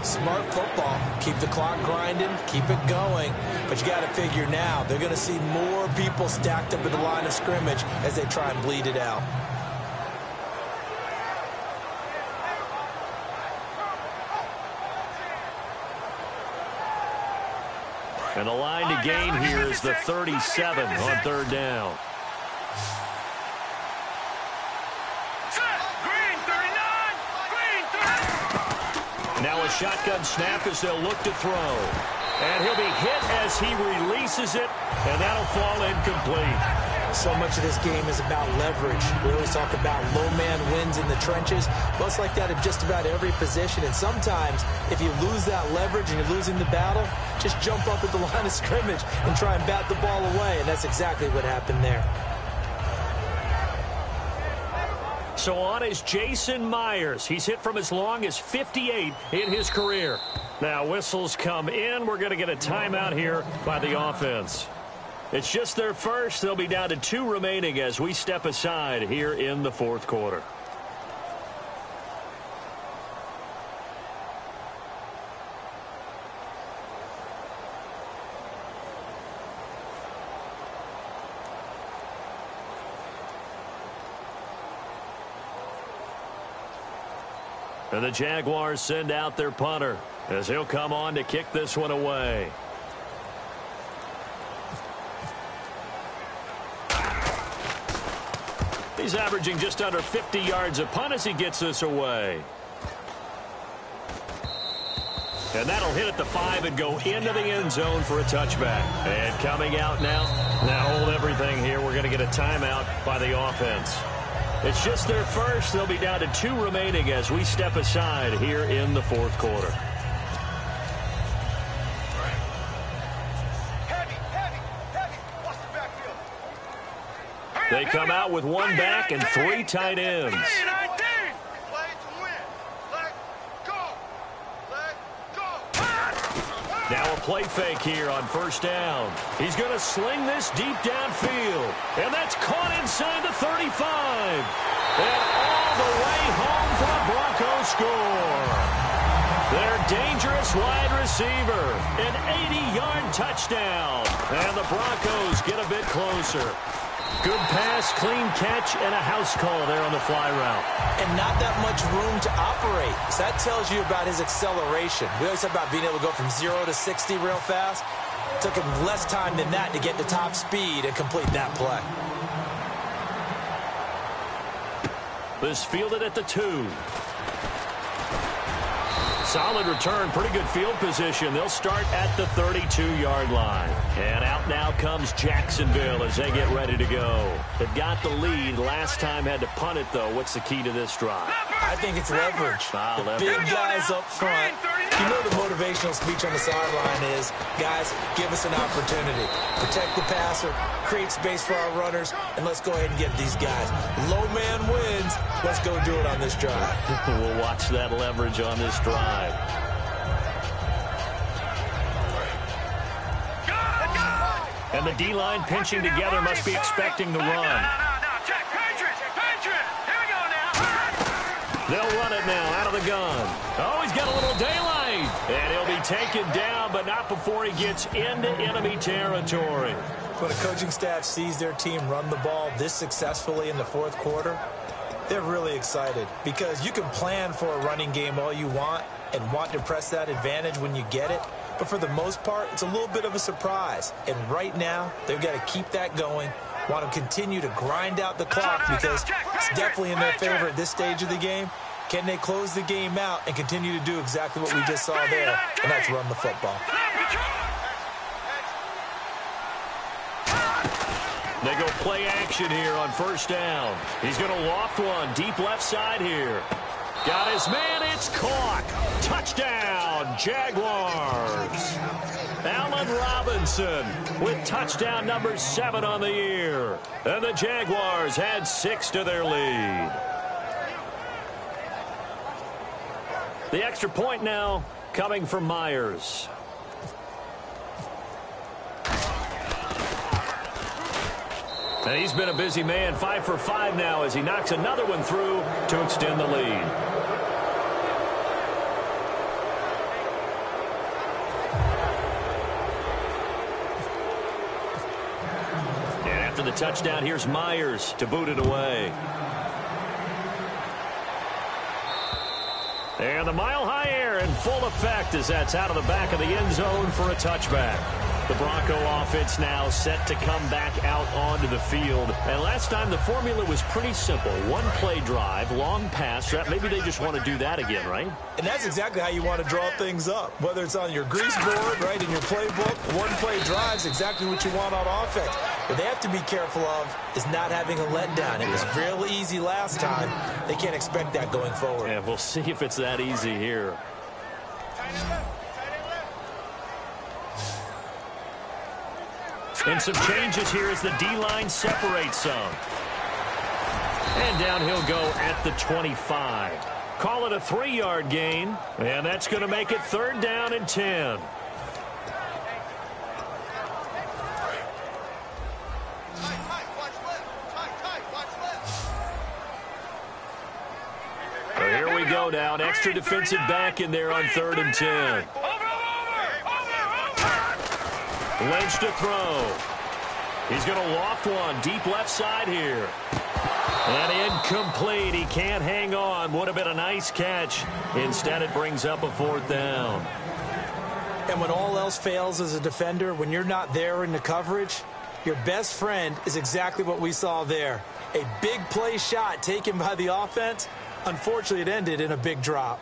B: Smart football. Keep the clock grinding. Keep it going. But you got to figure now, they're going to see more people stacked up at the line of scrimmage as they try and bleed it out.
A: And the line to gain here is the 37 on third down. Now a shotgun snap as they'll look to throw. And he'll be hit as he releases it, and that'll fall incomplete.
B: So much of this game is about leverage. We always talk about low man wins in the trenches. Well, it's like that in just about every position. And sometimes, if you lose that leverage and you're losing the battle, just jump up at the line of scrimmage and try and bat the ball away. And that's exactly what happened there.
A: So on is Jason Myers. He's hit from as long as 58 in his career. Now whistles come in. We're going to get a timeout here by the offense. It's just their first. They'll be down to 2 remaining as we step aside here in the fourth quarter. And the Jaguars send out their punter as he'll come on to kick this one away. He's averaging just under 50 yards a punt as he gets this away. And that'll hit at the 5 and go into the end zone for a touchback. And coming out now hold everything here. We're going to get a timeout by the offense. It's just their first. They'll be down to 2 remaining as we step aside here in the fourth quarter. They come out with 1 back and 3 tight ends. Now a play fake here on first down. He's going to sling this deep downfield. And that's caught inside the 35. And all the way home for a Broncos score. Their dangerous wide receiver. An 80-yard touchdown. And the Broncos get a bit closer. Good pass, clean catch, and a house call there on the fly route.
B: And not that much room to operate. So that tells you about his acceleration. We always talk about being able to go from 0 to 60 real fast. It took him less time than that to get to top speed and complete that play.
A: This fielded at the 2. Solid return, pretty good field position. They'll start at the 32-yard line. And out now comes Jacksonville as they get ready to go. They've got the lead. Last time had to punt it, though. What's the key to this drive?
B: I think it's leverage. The big guys up front. You know the motivational speech on the sideline is, guys, give us an opportunity. Protect the passer, create space for our runners, and let's go ahead and get these guys. Low man wins. Let's go do it on this drive.
A: We'll watch that leverage on this drive. And the D-line pinching together must be expecting the run. They'll run it now out of the gun. Oh, he's got a little daylight. And he'll be taken down, but not before he gets into enemy territory.
B: When a coaching staff sees their team run the ball this successfully in the fourth quarter, they're really excited because you can plan for a running game all you want and want to press that advantage when you get it. But for the most part, it's a little bit of a surprise. And right now, they've got to keep that going, want to continue to grind out the clock because it's definitely in their favor at this stage of the game. Can they close the game out and continue to do exactly what we just saw there, and that's run the football?
A: They go play action here on first down. He's going to loft one deep left side here. Got his man. It's caught. Touchdown, Jaguars. Allen Robinson with touchdown number 7 on the year. And the Jaguars had 6 to their lead. The extra point now coming from Myers. And he's been a busy man, 5 for 5 now as he knocks another one through to extend the lead. And after the touchdown, here's Myers to boot it away. And the mile-high air in full effect as that's out of the back of the end zone for a touchback. The Bronco offense now set to come back out onto the field. And last time the formula was pretty simple. One-play drive, long pass. Maybe they just want to do that again, right?
B: And that's exactly how you want to draw things up. Whether it's on your grease board, right, in your playbook, one-play drive's exactly what you want on offense. What they have to be careful of is not having a letdown. It was real easy last time. They can't expect that going forward.
A: Yeah, we'll see if it's that easy here. And some changes here as the D-line separates some. And down he'll go at the 25. Call it a 3-yard gain. And that's going to make it 3rd down and 10. So here we go now. An extra defensive back in there on 3rd and 10. Lynch to throw. He's going to loft one deep left side here. And incomplete. He can't hang on. Would have been a nice catch. Instead, it brings up a 4th down.
B: And when all else fails as a defender, when you're not there in the coverage, your best friend is exactly what we saw there. A big play shot taken by the offense. Unfortunately, it ended in a big drop.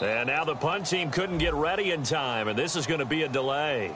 A: And now the punt team couldn't get ready in time, and this is going to be a delay.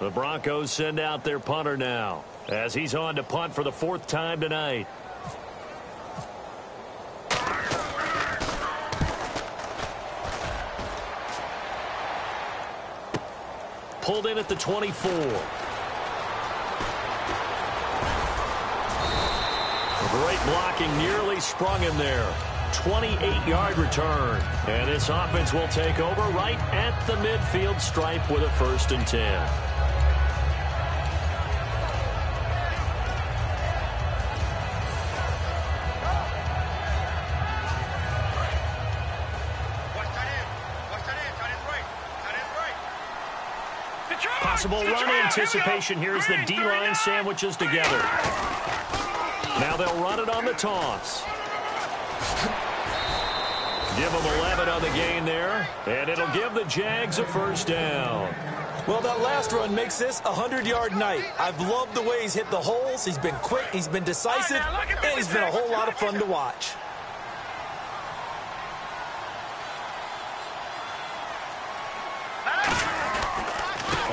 A: The Broncos send out their punter now as he's on to punt for the 4th time tonight. Pulled in at the 24. Great blocking, nearly sprung him there. 28-yard return. And this offense will take over right at the midfield stripe with a 1st and 10. Possible run anticipation here as the D-line sandwiches together. Now they'll run it on the toss. Give them 11 on the gain there, and it'll give the Jags a 1st down.
B: Well, that last run makes this a 100-yard night. I've loved the way he's hit the holes. He's been quick, he's been decisive, and he's been a whole lot of fun to watch.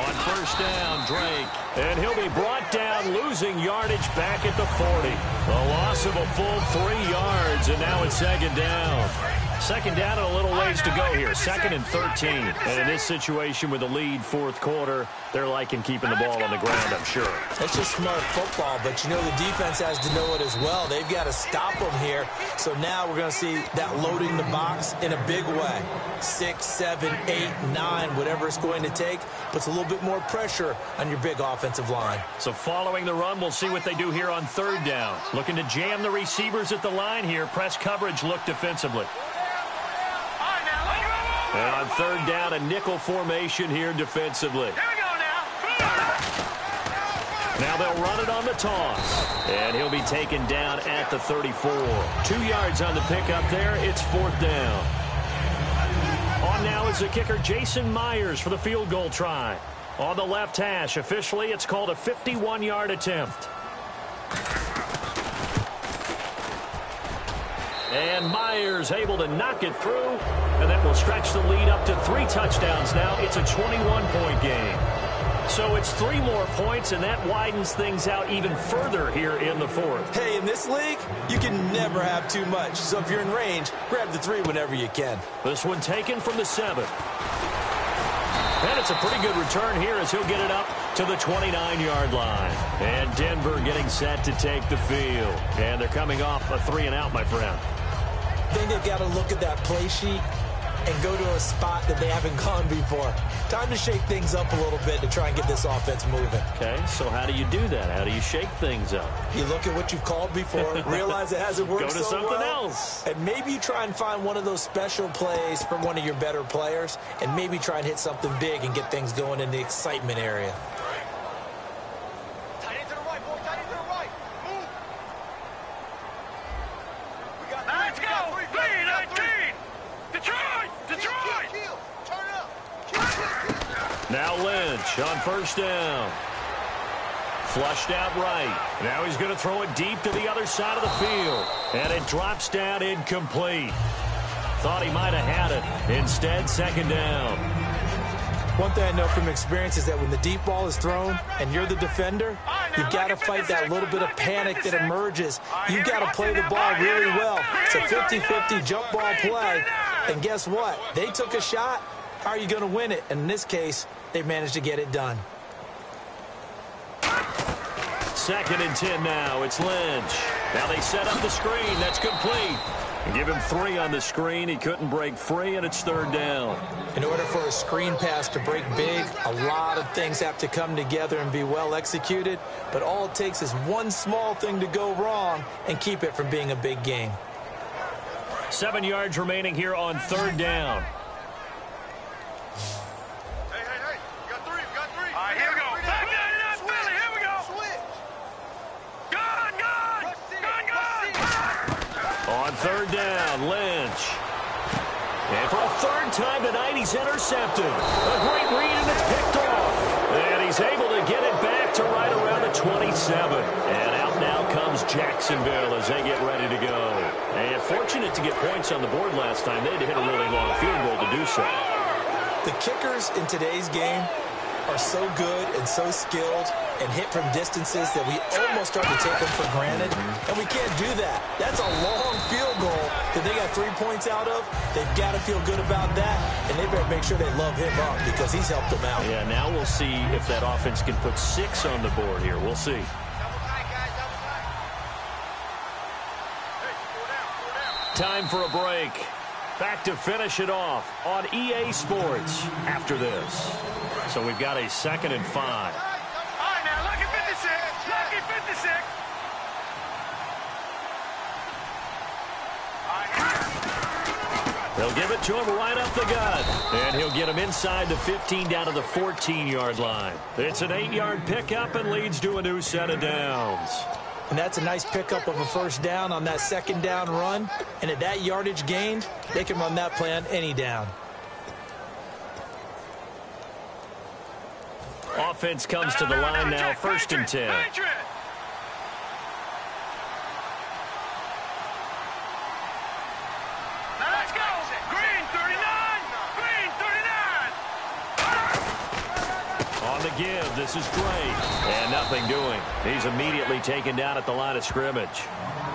A: On 1st down, Drake. And he'll be brought down, losing yardage back at the 40. A loss of a full 3 yards, and now it's 2nd down. 2nd down and a little ways to go here. 2nd and 13. And in this situation with the lead 4th quarter, they're liking keeping the ball on the ground, I'm sure.
B: That's just smart football, but you know the defense has to know it as well. They've got to stop them here. So now we're going to see that loading the box in a big way. 6, 7, 8, 9, whatever it's going to take, puts a little bit more pressure on your big offensive line.
A: So following the run, we'll see what they do here on 3rd down. Looking to jam the receivers at the line here. Press coverage look defensively. And on 3rd down, a nickel formation here defensively.
C: Here we go now.
A: Now they'll run it on the toss. And he'll be taken down at the 34. 2 yards on the pickup there. It's 4th down. On now is the kicker, Jason Myers, for the field goal try. On the left hash, officially, it's called a 51-yard attempt. And Myers able to knock it through, and that will stretch the lead up to 3 touchdowns now. It's a 21-point game. So it's 3 more points, and that widens things out even further here in the 4th.
B: Hey, in this league, you can never have too much. So if you're in range, grab the 3 whenever you can.
A: This one taken from the 7. And it's a pretty good return here as he'll get it up to the 29-yard line. And Denver getting set to take the field. And they're coming off a 3-and-out, my friend.
B: I think they've got to look at that play sheet and go to a spot that they haven't gone before. Time to shake things up a little bit to try and get this offense moving.
A: Okay, so how do you do that? How do you shake things up?
B: You look at what you've called before, realize it hasn't worked
A: Go to
B: so
A: something
B: well,
A: else.
B: and maybe you try and find one of those special plays from one of your better players, and maybe try and hit something big and get things going in the excitement area.
A: Now Lynch on 1st down. Flushed out right. Now he's going to throw it deep to the other side of the field. And it drops down incomplete. Thought he might have had it. Instead, 2nd down.
B: One thing I know from experience is that when the deep ball is thrown and you're the defender, you've got to fight that little bit of panic that emerges. You've got to play the ball really well. It's a 50-50 jump ball play. And guess what? They took a shot. How are you going to win it? And in this case, they managed to get it done.
A: 2nd and 10 now. It's Lynch. Now they set up the screen. That's complete. And give him 3 on the screen. He couldn't break free, and it's 3rd down.
B: In order for a screen pass to break big, a lot of things have to come together and be well executed. But all it takes is one small thing to go wrong and keep it from being a big game.
A: 7 yards remaining here on 3rd down. On 3rd down, Lynch. And for a 3rd time tonight, he's intercepted. A great read, and it's picked off. And he's able to get it back to right around the 27. And out now comes Jacksonville as they get ready to go. And fortunate to get points on the board last time. They had to hit a really long field goal to do so.
B: The kickers in today's game are so good and so skilled and hit from distances that we almost start to take them for granted, and we can't do that. That's a long field goal that they got 3 points out of. They've got to feel good about that, and they better make sure they love him up because he's helped them out.
A: Yeah, now we'll see if that offense can put 6 on the board here. We'll see. Time for a break. Back to finish it off on EA Sports after this. So we've got a 2nd and 5.
C: All right, now, lucky 56. Lucky 56.
A: They'll give it to him right up the gut. And he'll get him inside the 15 down to the 14-yard line. It's an 8-yard pickup and leads to a new set of downs.
B: And that's a nice pickup of a first down on that 2nd down run. And at that yardage gained, they can run that play on any down.
A: Offense comes to the line now, 1st and 10.
C: Now let's go. Green 39. Green 39.
A: On the give, this is Drake. And nothing doing. He's immediately taken down at the line of scrimmage.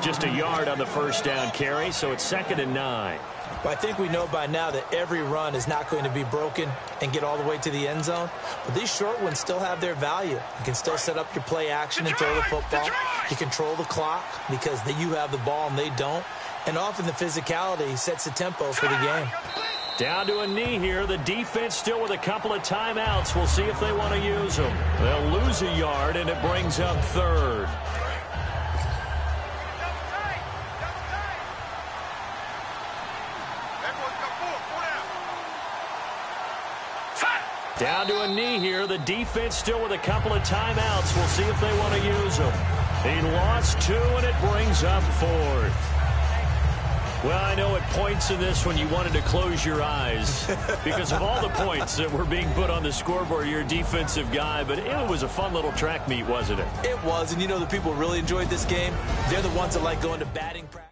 A: Just a yard on the first down carry, so it's 2nd and 9.
B: But I think we know by now that every run is not going to be broken and get all the way to the end zone. But these short ones still have their value. You can still set up your play action and throw the football. You control the clock because you have the ball and they don't. And often the physicality sets the tempo for the game.
A: Down to a knee here. The defense still with a couple of timeouts. We'll see if they want to use them. They'll lose a yard, and it brings up 3rd. Down to a knee here. The defense still with a couple of timeouts. We'll see if they want to use them. He lost 2, and it brings up 4th. Well, I know at points in this when you wanted to close your eyes because of all the points that were being put on the scoreboard. You're a defensive guy, but it was a fun little track meet, wasn't it?
B: It was, and you know the people who really enjoyed this game? They're the ones that like going to batting practice.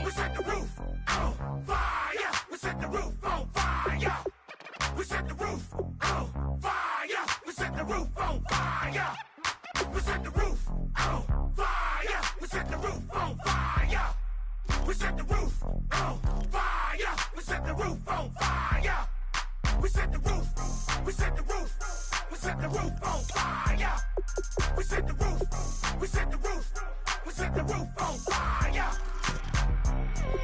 C: We set the roof on fire. We set the roof on fire. We set the roof on fire. We set the roof on fire. We set the roof on fire. We set the roof on fire. We set the roof on fire. We set the roof on fire. We set the roof. We set the roof. We set the roof on fire. We set the roof. We set the roof. We set the roof on fire.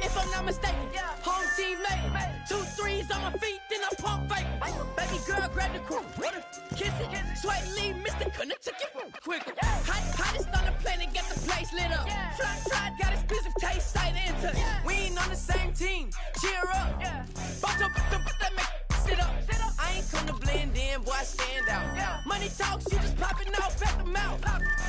D: If I'm not mistaken, home team made 2 threes on my feet, then I pump fake. Baby girl, grab the crew, kiss it, sweat leave, Mr. Couldn't took it quicker. Hottest on the planet, get the place lit up. Fly, got exclusive taste, sight into. We ain't on the same team, cheer up. But that make sit up. I ain't come to blend in, boy, I stand out. Money talks, you just popping out, back the mouth.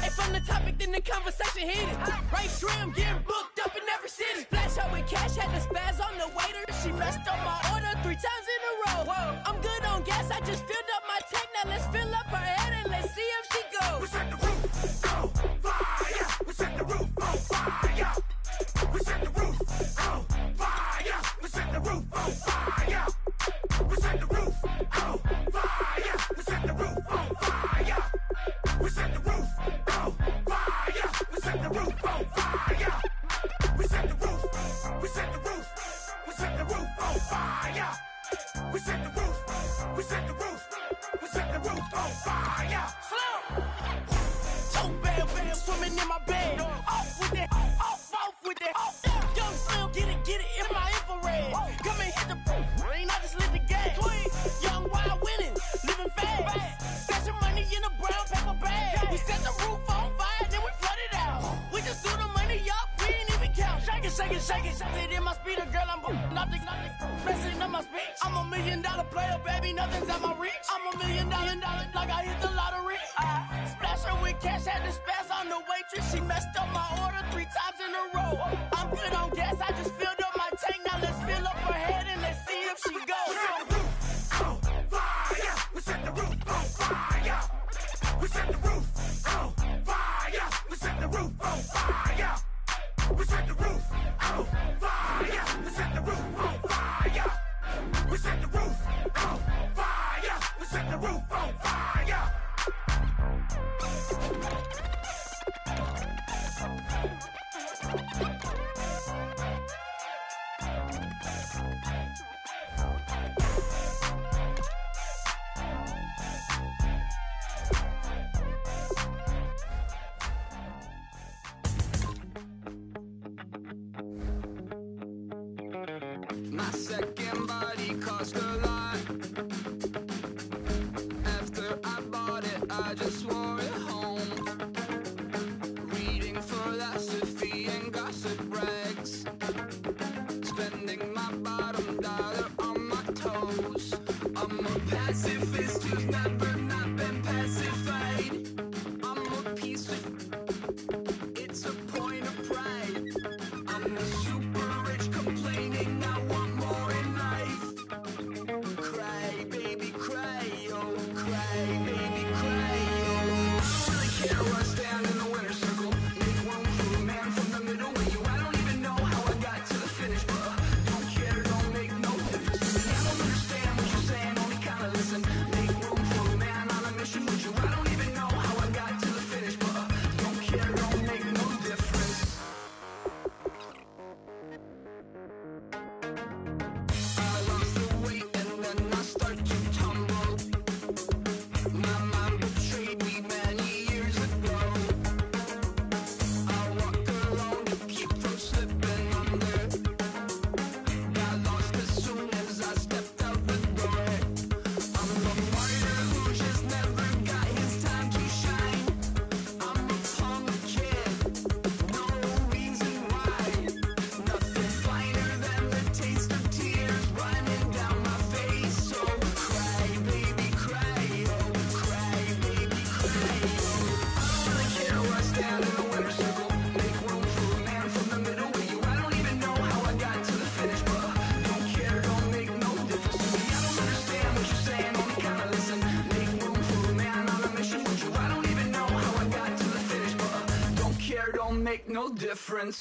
D: If I'm the topic, then the conversation heated. Right trim, getting booked up in every city. Splash out with cash, had the spaz on the waiter. She messed up my order 3 times in a row. I'm good on gas, I just filled up my tank. Now let's fill up her head and let's see if she goes.
C: We set the roof on fire. We set the roof on fire. We set the roof on fire. We set the roof on fire. We set the roof on fire. We set the roof on fire. We set the roof on fire. We set the roof on fire. We set the roof. We set the roof. We set the set the roof. We set the roof. We set the roof on fire. Slow. Two bad swimming in my bed. Off with that. Off with that. Young Slim, get it in my infrared. Come and hit the rain. I just lit the gas. Young wild winning, living fast. Stashing money in a brown paper bag. We set the roof on fire, then we flood it out. We just threw the money up, we ain't even count. Shake it, shake it, shake it. It in my speeder, girl, I'm nothing, messing up my speech. I'm $1 million player, baby, nothing's at my reach. I'm $1 million, like I hit the lottery. I splash her with cash, had to spaz on the waitress. She messed up my order 3 times in a row. I'm good on gas, I just filled up my tank. Now let's fill up her head and let's see if she goes. We set the roof on fire. We set the roof on fire. We set the roof on fire. We set the roof on fire. We set the roof on fire. We set the roof on fire. We set the roof on fire.
E: My second body cost a lot. After I bought it, I just wore it home. Reading philosophy and gossip rags. Spending my bottom dollar on my toes. I'm a pacifist who's never not been pacified. I'm a piece of... It's a point of pride. I'm the super rich complaining I want more in life. Cry, baby, cry, oh, cry, baby, cry, oh. I don't really care where I stand in the winner's circle. Make room for a man from the middle with you. I don't even know how I got to the finish, but don't care, don't make no difference to me. I don't understand what you're saying, only kinda listen. Make room for a man on a mission with you. I don't even know how I got to the finish, but don't care, don't make no difference. I lost the weight and then I start to tumble. My mind betrayed me many years ago. I walk alone to keep from slipping under. Got lost as soon as I stepped out the door. I'm a martyr who just never got his time to shine. I'm a punk kid, no reason why. Nothing finer than the taste of tears running down my face. So cry, baby, cry, oh, cry, baby, cry, oh. I don't really care where I stand in the winner's circle. Make room for a man from the middle with you. I don't even know how I got to the finish, but don't care, don't make no difference to me. I don't understand what you're saying, only kinda listen. Make room for a man on a mission with you. I don't even know how I got to the finish, but don't care, don't make no difference.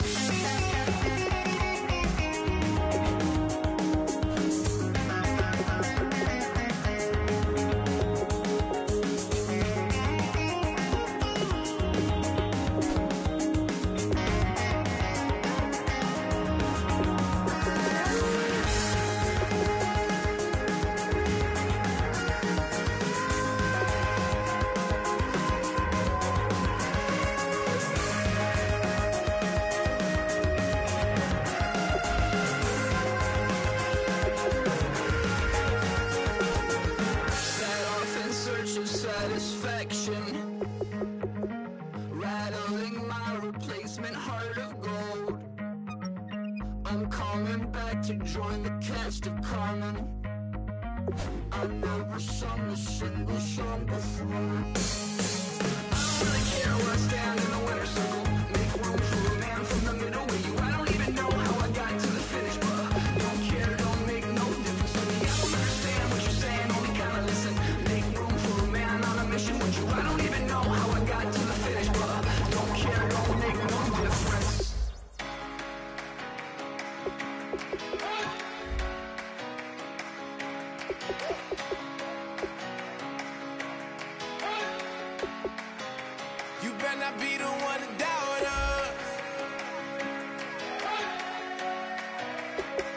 E: Set off in search of satisfaction, rattling my replacement heart of gold. I'm coming back to join the cast of Carmen. I never sung a single song before. I don't really care where I stand in the winner's circle. Make room for a man from the middle with you. I don't even know how I got to the finish, but don't care, don't make no difference to me. I don't understand what you're saying, only kinda listen. Make room for a man on a mission with you. I don't even know how I got to the finish, but don't care, don't make no difference.
C: You better not be the one to doubt us.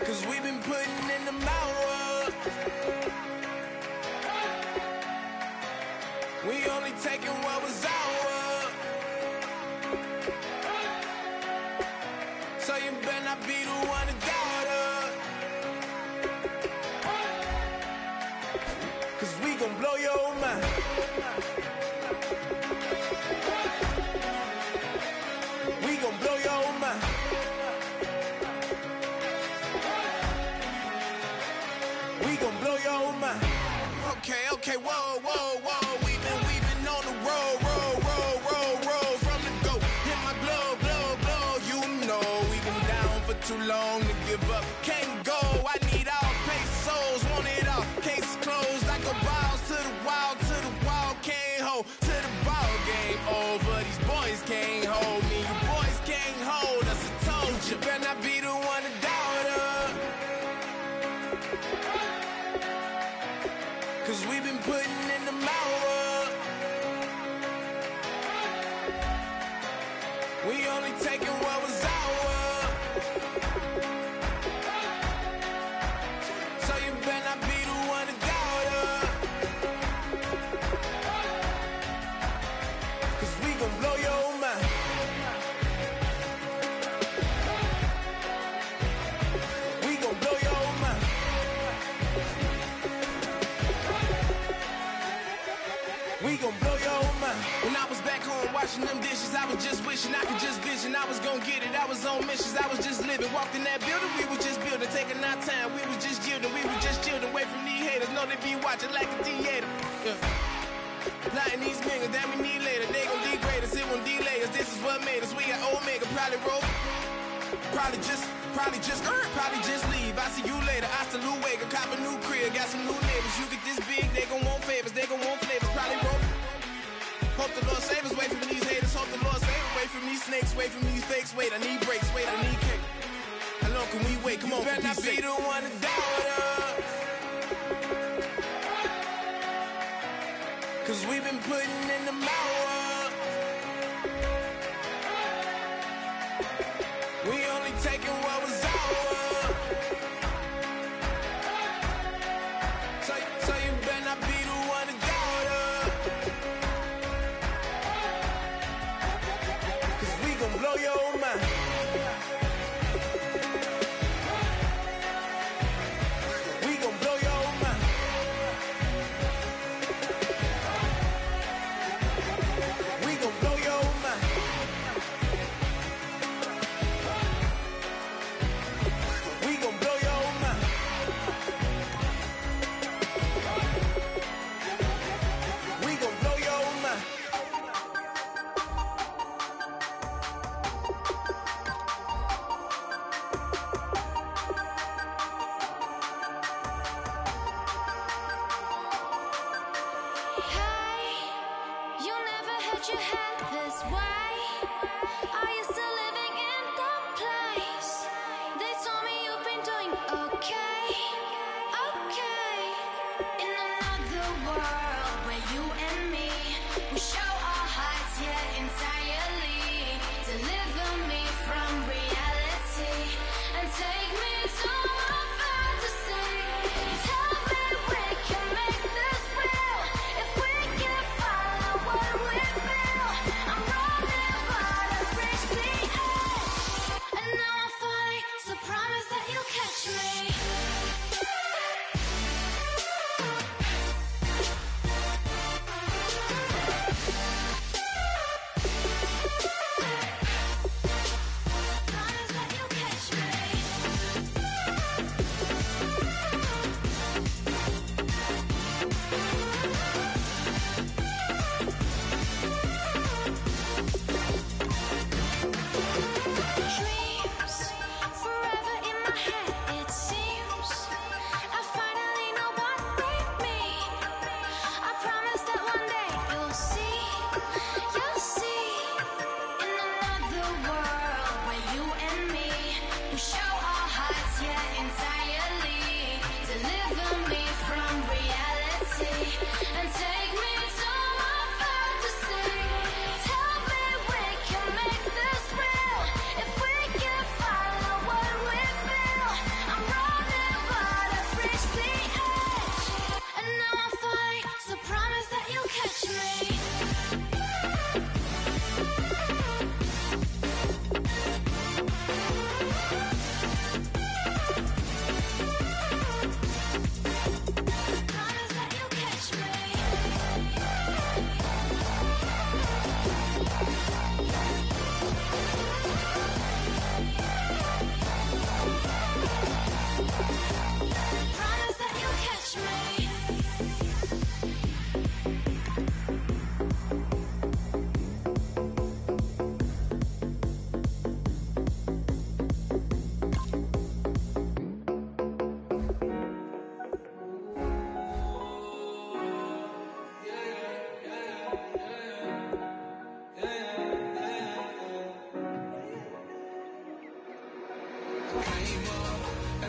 C: 'Cause we've been putting in the hours.
E: We only taking what was ours. So you better not be the one to doubt us. 'Cause we gon' blow your mind. We gon' blow your mind. We gon' blow your mind. Okay, whoa, whoa, whoa. We been on the road, roll from the go. Hit my blow. You know we been down for too long to give up. Can't go. I need all pesos, want it all. Case closed. I go balls to the wall, can't hold to the ball game over. These boys can't hold me. You boys can't hold us. I told you. Better not be the one to doubt us. 'Cause we been putting in the hours. We only taking what was ours. So you better not be the one to doubt us. 'Cause we gon' blow your mind. We gon' blow your mind. We gon' blow your mind. When I was back home washing them dishes, I was just wishing I could just vision. I was gon' get it, I was on missions, I was just living. Walked in that building, we was just building, taking our time. We was just yielding, we was just chilling away from these haters. Know they be watching like a theater. Yeah. Plotting these niggas that we need later. They gon' degrade us, it won't delay us. This is what made us. We got Omega, probably roll. Probably just leave. I see you later. I salute Wake, cop a new crib, got some new neighbors. You get this big, they gon' want favors, they gon' want flavors. Probably roll. Hope the Lord save us, wait from these haters. Hope the Lord save us, wait from these snakes, wait from these fakes. Wait, I need breaks, wait, I need cake. How long can we wait? Come on, better not be the one to doubt us. 'Cause we been putting in the hours. We only taking what was ours. So you better not be the one to doubt us. 'Cause we gon' blow your mind. We gon' blow your mind. We gon' blow your mind. We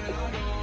E: when I go